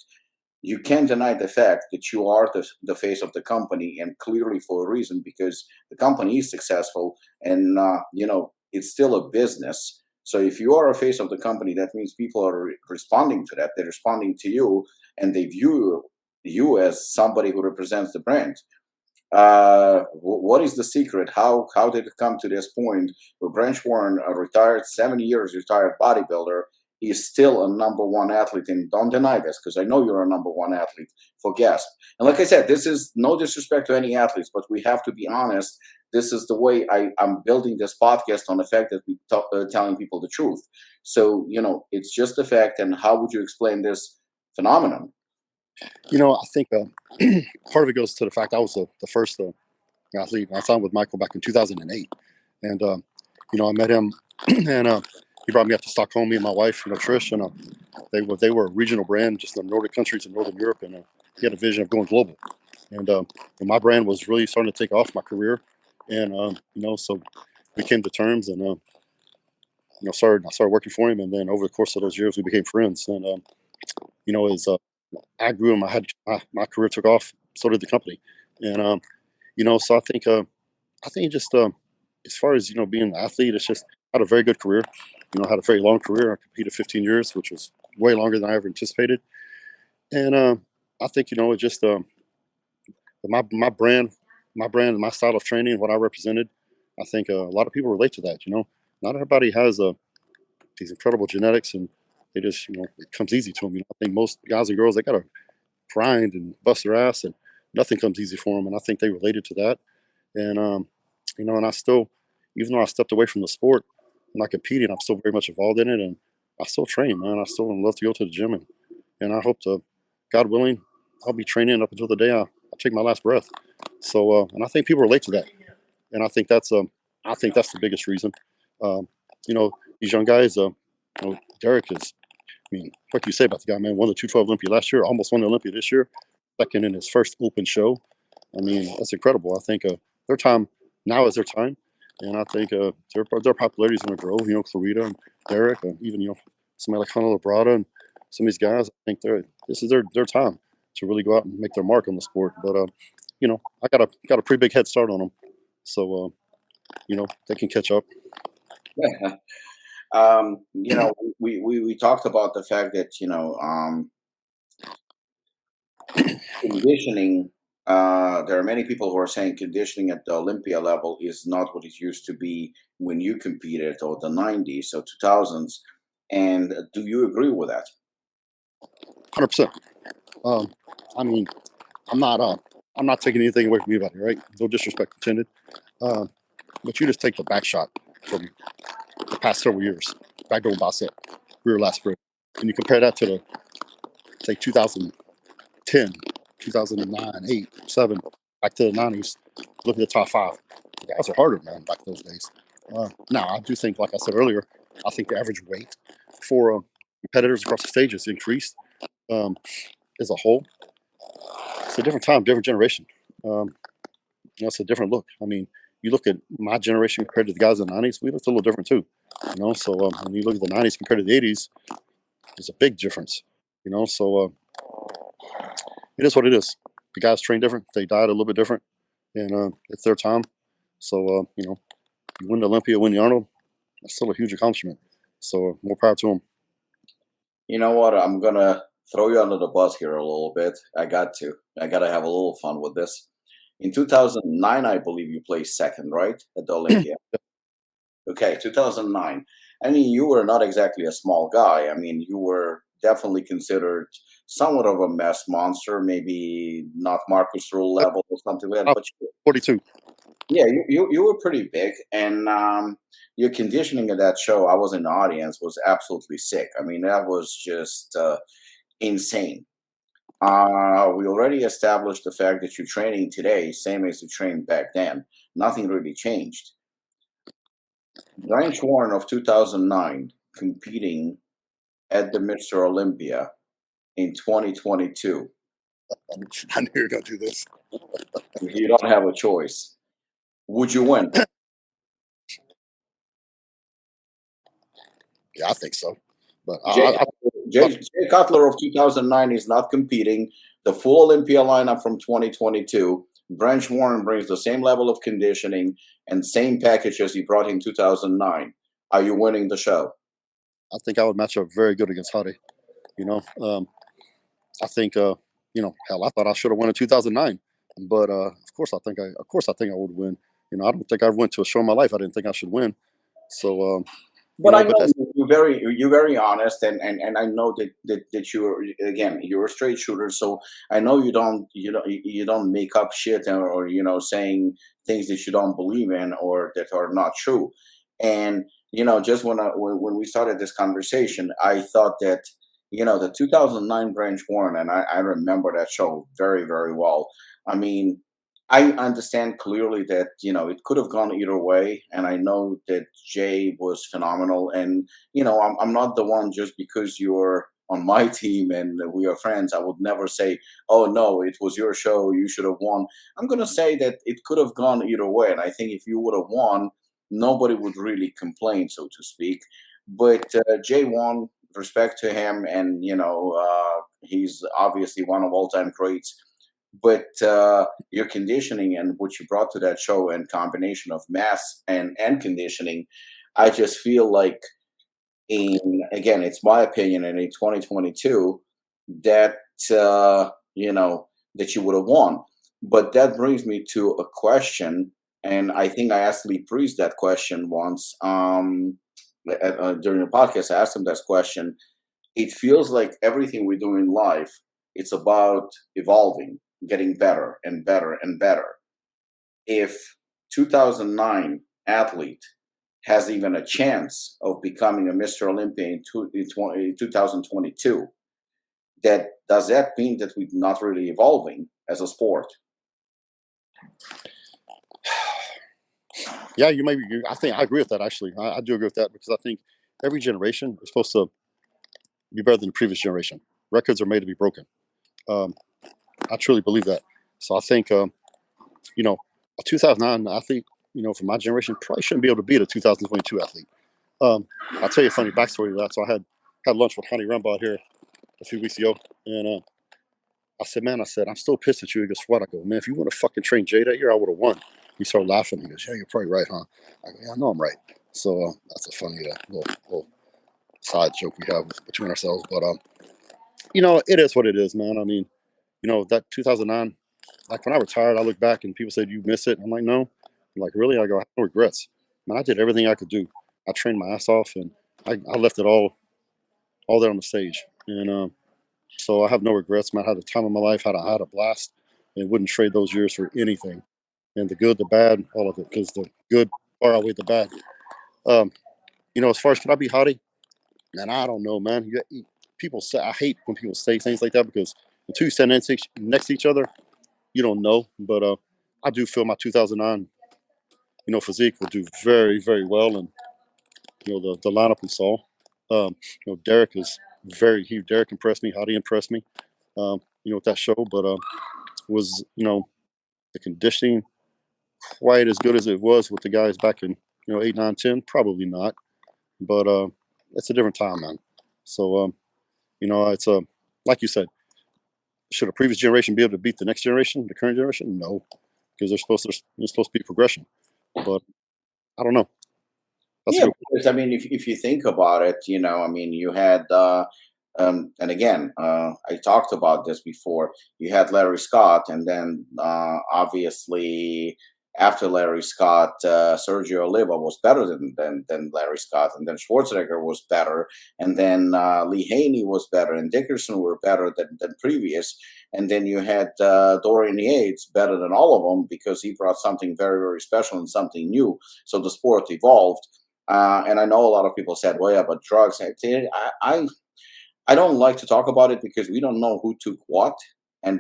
you can't deny the fact that you are the face of the company, and clearly for a reason, because the company is successful, and it's still a business. So if you are a face of the company, that means people are responding to that. They're responding to you, and they view you as somebody who represents the brand. What is the secret? How did it come to this point where Branch Warren, a retired 7 years retired bodybuilder, is still a number one athlete? And don't deny this, because I know you're a number one athlete for Gasp. And like I said, this is no disrespect to any athletes, but we have to be honest. This is the way I'm building this podcast, on the fact that we telling people the truth. So it's just a fact. And how would you explain this phenomenon? I think part of it goes to the fact I was the first athlete. I signed with Michael back in 2008, and I met him, and he brought me up to Stockholm. Me and my wife, Trish, and they were a regional brand, just in the Nordic countries in Northern Europe, and he had a vision of going global. And my brand was really starting to take off, my career, and so we came to terms, and I started working for him, and then over the course of those years, we became friends. And as I grew and my career took off, so did the company. And so I think just as far as being an athlete, it's just had a very good career. Had a very long career. I competed 15 years, which was way longer than I ever anticipated. And I think it just my brand and my style of training, what I represented. I think a lot of people relate to that. Not everybody has these incredible genetics, and they just it comes easy to them. I think most guys and girls, they got to grind and bust their ass, and nothing comes easy for them. And I think they related to that. And and I still, even though I stepped away from the sport, I'm not competing. I'm still very much involved in it, and I still train, man. I still love to go to the gym, and I hope to, God willing, I'll be training up until the day I take my last breath. So, and I think people relate to that, and I think that's the biggest reason. Um, these young guys, Derek is. I mean, what can you say about the guy, man? Won the 212 Olympia last year, almost won the Olympia this year, second in his first open show. I mean, that's incredible. I think their time now is their time, and I think their popularity is going to grow. Clarita and Derek, and even somebody like Hunter Labrada and some of these guys. I think this is their time to really go out and make their mark on the sport. But I got a pretty big head start on them, so they can catch up. Yeah. We talked about the fact that conditioning. There are many people who are saying conditioning at the Olympia level is not what it used to be when you competed, or the '90s, or 2000s. And do you agree with that? 100%. I mean, I'm not I'm not taking anything away from anybody, right? No disrespect intended. Um, but you just take the back shot from the past several years, back to Bosset, rear last spring, and you compare that to the say 2010, 2009, 8, 7, back to the '90s. Look at the top five. The guys are harder, man, back those days. Now, I do think, like I said earlier, I think the average weight for competitors across the stage has increased um, as a whole. It's a different time, different generation. Um, it's a different look. I mean, you look at my generation compared to the guys in the '90s, we looked a little different too. So when you look at the '90s compared to the '80s, there's a big difference. So it is what it is. The guys train different. They diet a little bit different, and it's their time. So you win the Olympia, win the Arnold. That's still a huge accomplishment. So more power to them. You know what? I'm gonna throw you under the bus here a little bit. I got to. I got to have a little fun with this. In 2009, I believe you placed second, right, at the Olympia. Okay, 2009. I mean, you were not exactly a small guy. I mean, you were definitely considered somewhat of a mess monster, maybe not Marcus Rule level or something like that. But 42. yeah, you were pretty big, and your conditioning at that show, I was in the audience, was absolutely sick. I mean, that was just insane. We already established the fact that you're training today, same as you trained back then. Nothing really changed. Branch Warren of 2009 competing at the Mr. Olympia in 2022. I knew you were going to do this. You don't have a choice. Would you win? Yeah, I think so. But Jay, Jay Cutler of 2009 is not competing. The full Olympia lineup from 2022. Branch Warren brings the same level of conditioning and same package as he brought in 2009. Are you winning the show? I think I would match up very good against Hadi. I think hell, I thought I should have won in 2009, but of course I think I would win. I don't think I went to a show in my life I didn't think I should win. So But I but know that's you're very honest, and I know that you're a straight shooter, so I know you don't make up shit, or saying things that you don't believe in or that are not true. And just when we started this conversation, I thought that the 2009 Branch Warren, and I remember that show very, very well. I mean, I understand clearly that it could have gone either way, and I know that Jay was phenomenal. And I'm not the one, just because you're on my team and we are friends, I would never say, "Oh no, it was your show, you should have won." I'm gonna say that it could have gone either way, and I think if you would have won, nobody would really complain, so to speak. But Jay won. Respect to him, and he's obviously one of all-time greats. But your conditioning and what you brought to that show, and combination of mass and conditioning, I just feel like, again, it's my opinion, and in 2022, that that you would have won. But that brings me to a question, and I think I asked Lee Priest that question once, during the podcast. I asked him this question. It feels like everything we do in life It's about evolving, getting better and better and better. If 2009 athlete has even a chance of becoming a Mr. Olympia in 2022, does that mean that we're not really evolving as a sport? Yeah, you may be. I think I agree with that. Actually, I do agree with that because I think every generation is supposed to be better than the previous generation. Records are made to be broken. Um, I truly believe that. So I think a 2009 athlete, from my generation, probably shouldn't be able to beat a 2022 athlete. I'll tell you a funny backstory to that. So I had lunch with Honey Rumbaugh here a few weeks ago, and I said, man, I'm still pissed at you. He goes, what? I go, man, if you want to fucking train Jay that year, I would have won. He started laughing. He goes, yeah, you're probably right, huh? I go, yeah, I know I'm right. So that's a funny little side joke we have between ourselves. But it is what it is, man. I mean, that 2009, like when I retired, I look back and people said, you miss it. I'm like, no. I'm like, really? I go, I have no regrets. Man, I did everything I could do. I trained my ass off, and I left it all there on the stage. And so I have no regrets, man. I had the time of my life, had a blast, and wouldn't trade those years for anything. And the good, the bad, all of it, because the good far outweighed the bad. Um, as far as can I be hottie? Man, I don't know, man. People say, I hate when people say things like that because until you stand next to each other, you don't know. But I do feel my 2009, physique will do very, very well. And the lineup we saw, Derek is Derek impressed me. Hottie impressed me. With that show, but was the conditioning quite as good as it was with the guys back in 8, 9, 10? Probably not, but it's a different time, man. So it's like you said, should a previous generation be able to beat the next generation, the current generation? No, because there's supposed to be progression, but I don't know. That's a Yeah, good. because I mean, if you think about it, I mean, you had, and again, I talked about this before. You had Larry Scott, and then obviously after Larry Scott, Sergio Oliva was better than Larry Scott, and then Schwarzenegger was better, and then Lee Haney was better, and Dickerson were better than previous, and then you had Dorian Yates better than all of them because he brought something very, very special and something new. So the sport evolved. And I know a lot of people said, "Well, yeah, but drugs." I don't like to talk about it because we don't know who took what,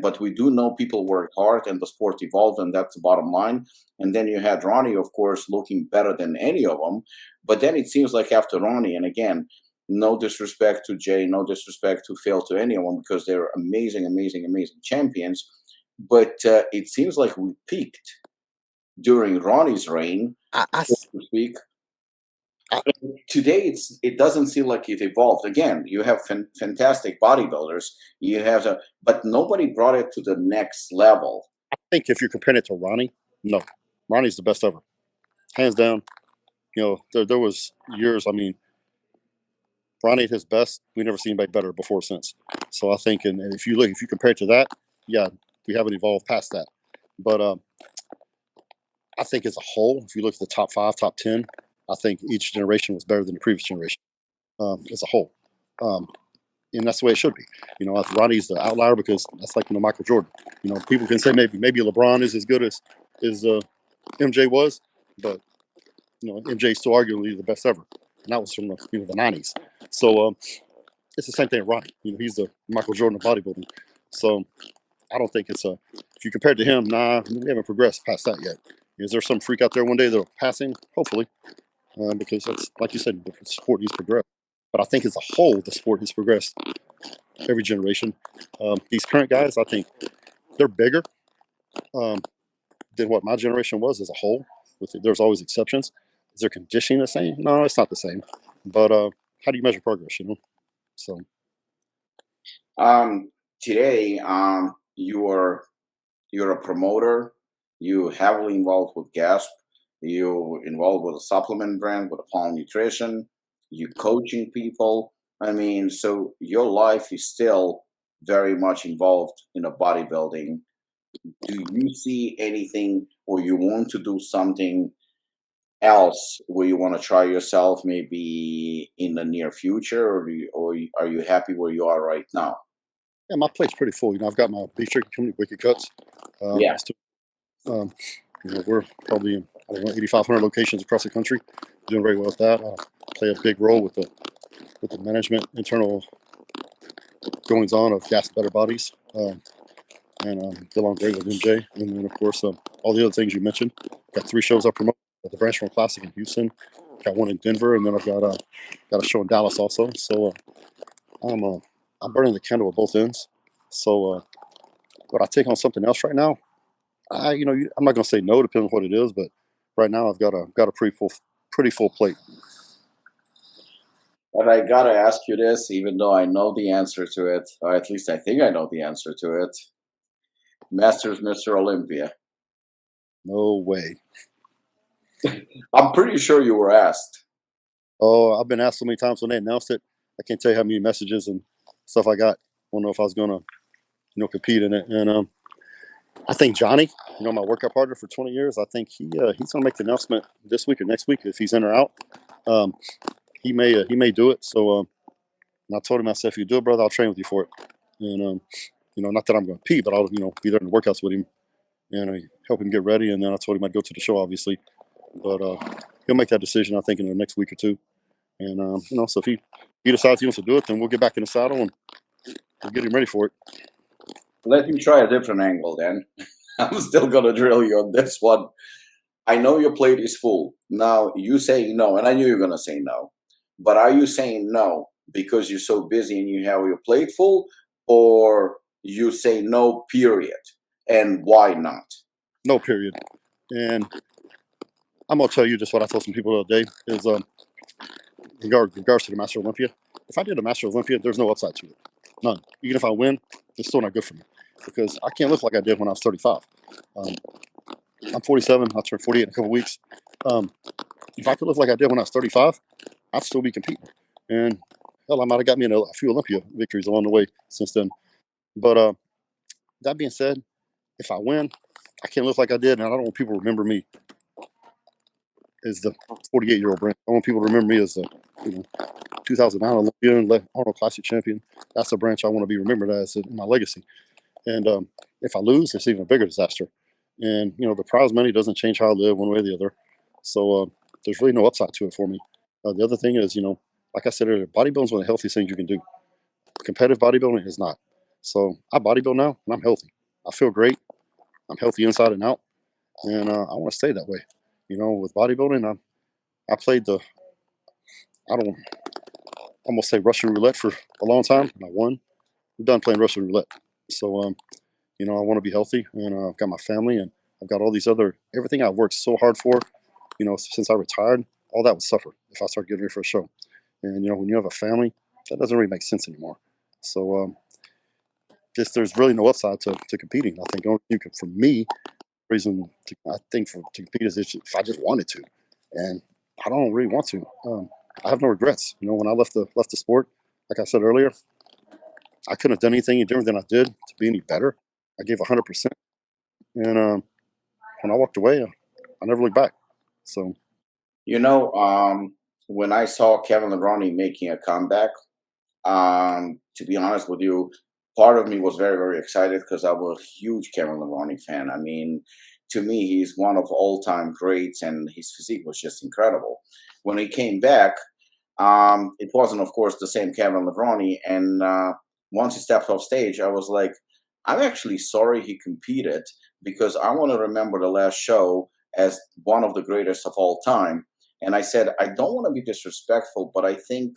but we do know people worked hard and the sport evolved, and that's the bottom line. And then you had Ronnie, of course, looking better than any of them. But then it seems like after Ronnie, and again, no disrespect to Jay, no disrespect to Phil, to anyone, because they're amazing, amazing, amazing champions. But it seems like we peaked during Ronnie's reign, so to speak. I, Today it doesn't seem like it evolved. Again, you have fantastic bodybuilders, but nobody brought it to the next level. I think if you're comparing it to Ronnie, no, Ronnie's the best ever, hands down. There was years. I mean, Ronnie at his best, we never seen anybody better before or since. So I think, and if you compare it to that, yeah, we haven't evolved past that. But I think as a whole, if you look at the top 5, top 10, I think each generation was better than the previous generation as a whole. Um, and that's the way it should be. Ronnie's the outlier because that's like Michael Jordan. People can say maybe LeBron is as good as MJ was, but MJ is still arguably the best ever, and that was from the '90s. So it's the same thing with Ronnie. He's the Michael Jordan of bodybuilding. So I don't think it's if you compare it to him, nah, we haven't progressed past that yet. Is there some freak out there one day that'll pass him? Hopefully, because that's like you said, the sport needs progressed. But I think as a whole, the sport has progressed every generation. These current guys, I think they're bigger um, than what my generation was as a whole. There's always exceptions. Is their conditioning the same? No, it's not the same. But how do you measure progress? So Today, you're a promoter. You heavily involved with Gasp. You involved with a supplement brand with Apollon Nutrition. You coaching people. I mean, so your life is still very much involved in a bodybuilding. Do you see anything, or you want to do something else where you want to try yourself, maybe in the near future, or are you happy where you are right now? Yeah, my plate's pretty full. I've got my beef jerky company, Wicked Cuts. Yeah. Um, we're probably in 8,500 locations across the country, doing very well with that. Play a big role with the management, internal goings on of Gas Better Bodies, and get along great with MJ. And then of course all the other things you mentioned. Got 3 shows I promote at the Branch Classic in Houston. Got one in Denver, and then I've got a show in Dallas also. So I'm uh, I'm burning the candle at both ends. So but I take on something else right now. I'm not gonna say no, depending on what it is, but right now I've got a pretty full plate. But I gotta ask you this, even though I know the answer to it, or at least I think I know the answer to it. Masters, Mr. Olympia. No way. I'm pretty sure you were asked. Oh, I've been asked so many times when they announced it. I can't tell you how many messages and stuff I got. I don't know if I was gonna compete in it. And I think Johnny, my workout partner for 20 years, I think he's gonna make the announcement this week or next week if he's in or out. Um, he may do it. So and I told him, I said, if you do it, brother, I'll train with you for it. And not that I'm going to compete, but I'll be there in the workouts with him and help him get ready. And then I told him I'd go to the show, obviously, but he'll make that decision, I think, in the next week or two. And so if he decides he wants to do it, then we'll get back in the saddle and we'll get him ready for it. Let me try a different angle then. I'm still gonna drill you on this one. I know your plate is full. Now you say no, and I knew you were gonna say no. But are you saying no because you're so busy and you have your plate full, or you say no, period? And why not? No, period. And I'm gonna tell you just what I told some people the other day is in regards to the Master Olympia. If I did a Master Olympia, there's no upside to it, none. Even if I win, it's still not good for me because I can't look like I did when I was 35. Um, I'm 47. I'll turn 48 in a couple weeks. Um, if I could look like I did when I was 35, I'd still be competing. And hell, I might have got me in a few Olympia victories along the way since then. But that being said, if I win, I can't look like I did, and I don't want people to remember me as the 48-year-old Brent. I want people to remember me as the 2009 Olympian, Arnold Classic Champion. That's the branch I want to be remembered as in my legacy. And if I lose, it's even a bigger disaster. And the prize money doesn't change how I live one way or the other. So there's really no upside to it for me. The other thing is, like I said earlier, bodybuilding is one of the healthiest things you can do. Competitive bodybuilding is not. So I bodybuild now, and I'm healthy. I feel great. I'm healthy inside and out, and I want to stay that way. With bodybuilding, I played I don't almost say Russian roulette for a long time, and I won. I'm done playing Russian roulette. So I want to be healthy, and I've got my family, and I've got all these everything I've worked so hard for. Since I retired, all that would suffer if I start getting ready for a show. And when you have a family, that doesn't really make sense anymore. So just there's really no upside to competing. I think for me, reason I think to compete is if I just wanted to, and I don't really want to. I have no regrets. When I left the sport, like I said earlier, I couldn't have done anything different than I did to be any better. I gave 100%, and when I walked away, I never looked back. So You know, when I saw Kevin Levrone making a comeback, to be honest with you, part of me was very, very excited because I was a huge Kevin Levrone fan. I mean, to me, he's one of all-time greats, and his physique was just incredible. When he came back, it wasn't, of course, the same Kevin Levrone. And once he stepped off stage, I was like, I'm actually sorry he competed because I want to remember the last show as one of the greatest of all time. And I said, I don't want to be disrespectful, but I think,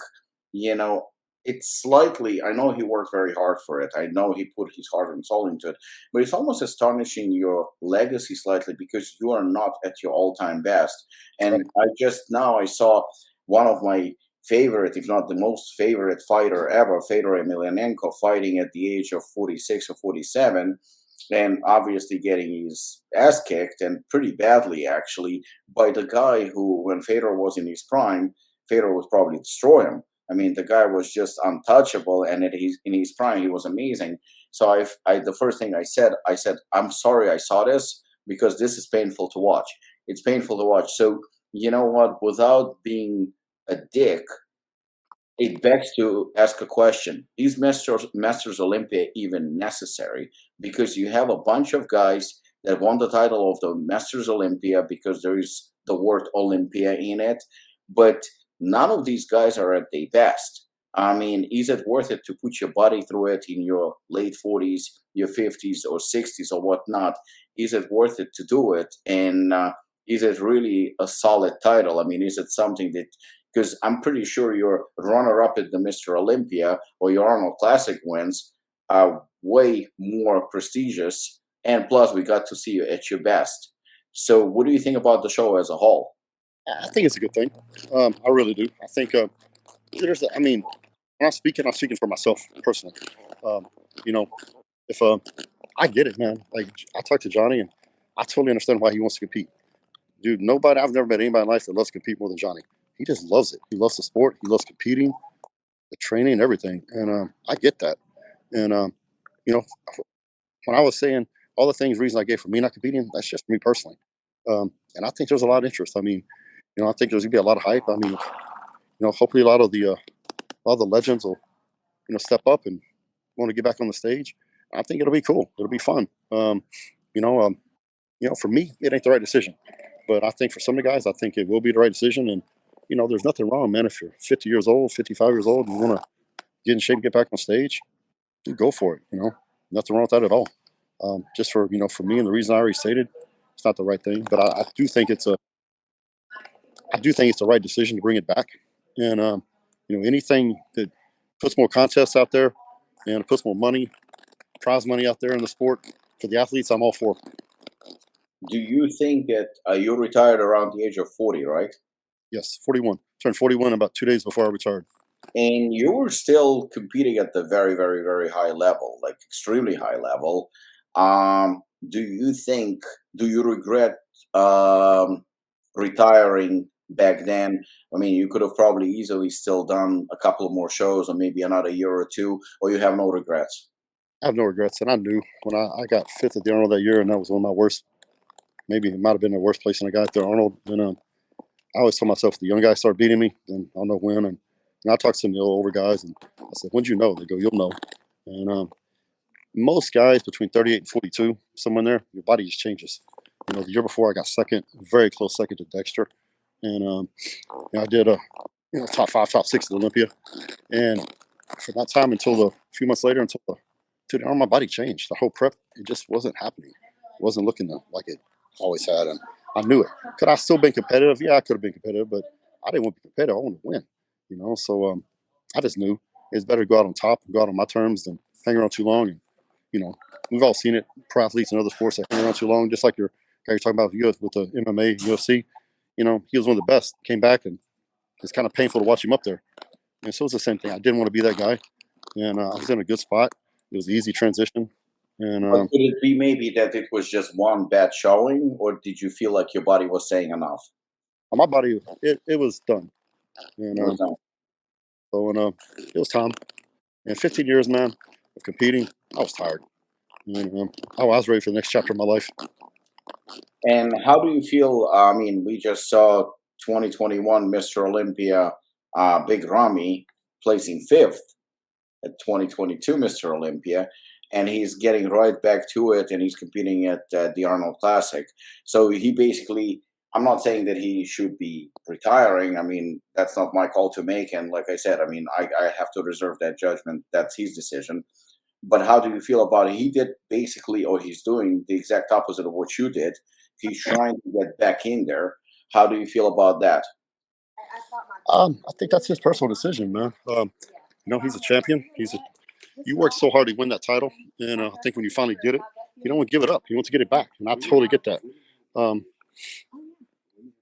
you know, it's slightly, I know he worked very hard for it. I know he put his heart and soul into it, but it's almost astonishing your legacy slightly because you are not at your all time best. right. And I saw one of my favorite, if not the most favorite fighter ever, Fedor Emelianenko, fighting at the age of 46 or 47, and obviously getting his ass kicked, and pretty badly actually, by the guy who, when Fedor was in his prime, Fedor would probably destroy him. I mean, the guy was just untouchable, and in his prime, he was amazing. So the first thing I said, I'm sorry I saw this because this is painful to watch. It's painful to watch. So you know what? Without being a dick, it begs to ask a question. Is Masters Olympia even necessary? Because you have a bunch of guys that won the title of the Masters Olympia because there is the word Olympia in it, but none of these guys are at their best. I mean, is it worth it to put your body through it in your late 40s, your 50s, or 60s, or whatnot? Is it worth it to do it? And is it really a solid title? I mean, is it something that, because I'm pretty sure your runner-up at the Mr. Olympia or your Arnold Classic wins are way more prestigious, and plus we got to see you at your best. So, what do you think about the show as a whole? I think it's a good thing. I really do. I think I mean, when I'm speaking for myself personally. Um, you know, if I get it, man. Like I talked to Johnny, and I totally understand why he wants to compete. Dude, nobody. I've never met anybody in life that loves to compete more than Johnny. He just loves it. He loves the sport. He loves competing, the training, and everything. And I get that. And you know, when I was saying all the reasons I gave for me not competing, that's just me personally. And I think there's a lot of interest. I mean, I think there's gonna be a lot of hype. I mean, hopefully a lot of the legends will step up and want to get back on the stage. I think it'll be cool. It'll be fun. You know, um, for me, it ain't the right decision, but I think for some of the guys, I think it will be the right decision. And there's nothing wrong, man. If you're 50 years old, 55 years old, and you want to get in shape and get back on stage, you go for it. Nothing wrong with that at all. Just for me and the reason I already stated, it's not the right thing, but I do think it's the right decision to bring it back. And anything that puts more contests out there and puts more money, prize money out there in the sport for the athletes, I'm all for. Do you think that you retired around the age of 40, right? Yes, 41. Turned 41 about 2 days before I retired. And you were still competing at the very, very, very high level, like extremely high level. Do you think, do you regret retiring back then? I mean, you could have probably easily still done a couple of more shows or maybe another year or two, or you have no regrets. I have no regrets, and I knew when I got fifth at the Arnold that year, and that was one of my worst. Maybe it might have been the worst place when I got at the Arnold. And I always told myself, if the young guys start beating me, then I'll know when. And I talked to some of the older guys, and I said, "When'd you know?" They go, "You'll know." And most guys between 38 and 42, somewhere in there, your body just changes. The year before I got second, very close second to Dexter, and I did a top five, top six at Olympia. And from that time until a few months later, until to the arm, my body changed. The whole prep, it just wasn't happening. It wasn't looking like it always had, and I knew it. Could I still been competitive? Yeah, I could have been competitive, but I didn't want to be competitive. I wanted to win. So I just knew it's better to go out on top and go out on my terms than hang around too long. And you know, we've all seen it. Pro athletes and other sports that hang around too long, just like your guy you're talking about with the MMA, UFC. He was one of the best. Came back, and it's kind of painful to watch him up there. And so it's the same thing. I didn't want to be that guy, and I was in a good spot. It was an easy transition, and But could it be maybe that it was just one bad showing, or did you feel like your body was saying enough? my body it was done. And It was done. it was time. And 15 years, man, of competing, I was tired. And I was ready for the next chapter of my life. And how do you feel? I mean, we just saw 2021 Mr. Olympia, Big Ramy, placing fifth at 2022 Mr. Olympia, and he's getting right back to it, and he's competing at the Arnold Classic. So he basically, I'm not saying that he should be retiring. I mean, that's not my call to make. And like I said, I mean, I have to reserve that judgment. That's his decision. But how do you feel about it? He did basically, or he's doing the exact opposite of what you did. He's trying to get back in there. How do you feel about that? I think that's his personal decision, man. He's a champion. You work so hard to win that title, and I think when you finally get it, you don't want to give it up. You want to get it back, and I totally get that. Um,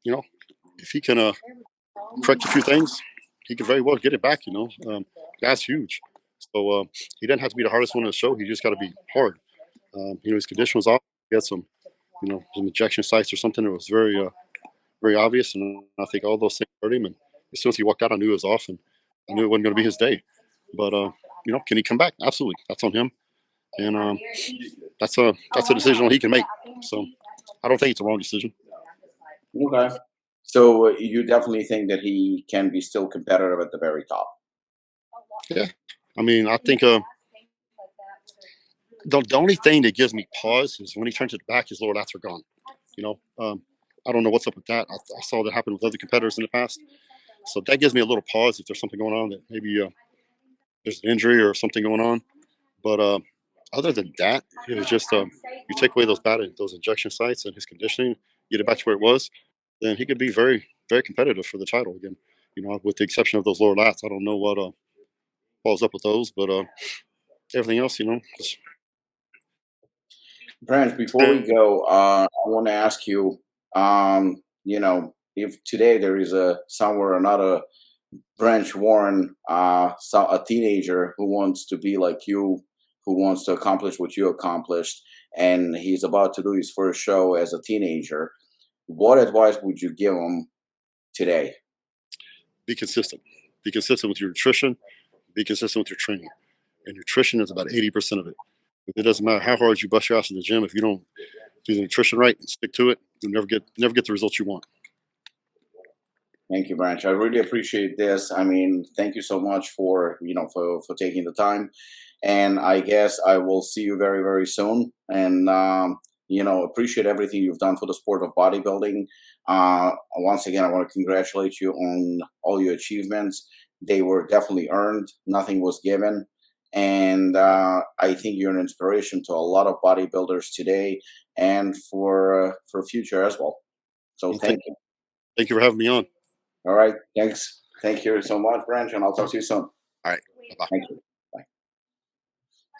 you know, if he can correct a few things, he could very well get it back. That's huge. So he didn't have to be the hardest one in the show. He just got to be hard. His condition was off. He had some injection sites or something that was very obvious, and I think all those things hurt him. And as soon as he walked out, I knew it was off, and I knew it wasn't going to be his day. But can he come back? Absolutely, that's on him, and that's a decision he can make. So I don't think it's a wrong decision. Okay. So you definitely think that he can be still competitive at the very top. Yeah. I mean, I think the only thing that gives me pause is when he turns it back, his lower lats are gone. You know, I don't know what's up with that. I saw that happen with other competitors in the past. So that gives me a little pause if there's something going on that maybe there's an injury or something going on. But other than that, it was just you take away those injection sites and his conditioning, get it back to where it was, then he could be very, very competitive for the title again. You know, with the exception of those lower lats, I don't know what falls up with those, but everything else, you know, Branch, before we go, I want to ask you, if today there is a somewhere another Branch Warren, a teenager who wants to be like you, who wants to accomplish what you accomplished, and he's about to do his first show as a teenager, what advice would you give him today? be consistent. Be consistent with your nutrition. Be consistent with your training. And nutrition is about 80% of it. It doesn't matter how hard you bust your ass in the gym. If you don't do the nutrition right and stick to it, you'll never get the results you want. Thank you, Branch. I really appreciate this. I mean, thank you so much for for taking the time, and I guess I will see you very very soon. And appreciate everything you've done for the sport of bodybuilding. Once again, I want to congratulate you on all your achievements. They were definitely earned. Nothing was given, and I think you're an inspiration to a lot of bodybuilders today and for future as well. So Well, thank, thank you. thank you for having me on. All right. Thanks. Thank you so much, Branch, and I'll talk to you soon. All right. Bye bye. Thank you.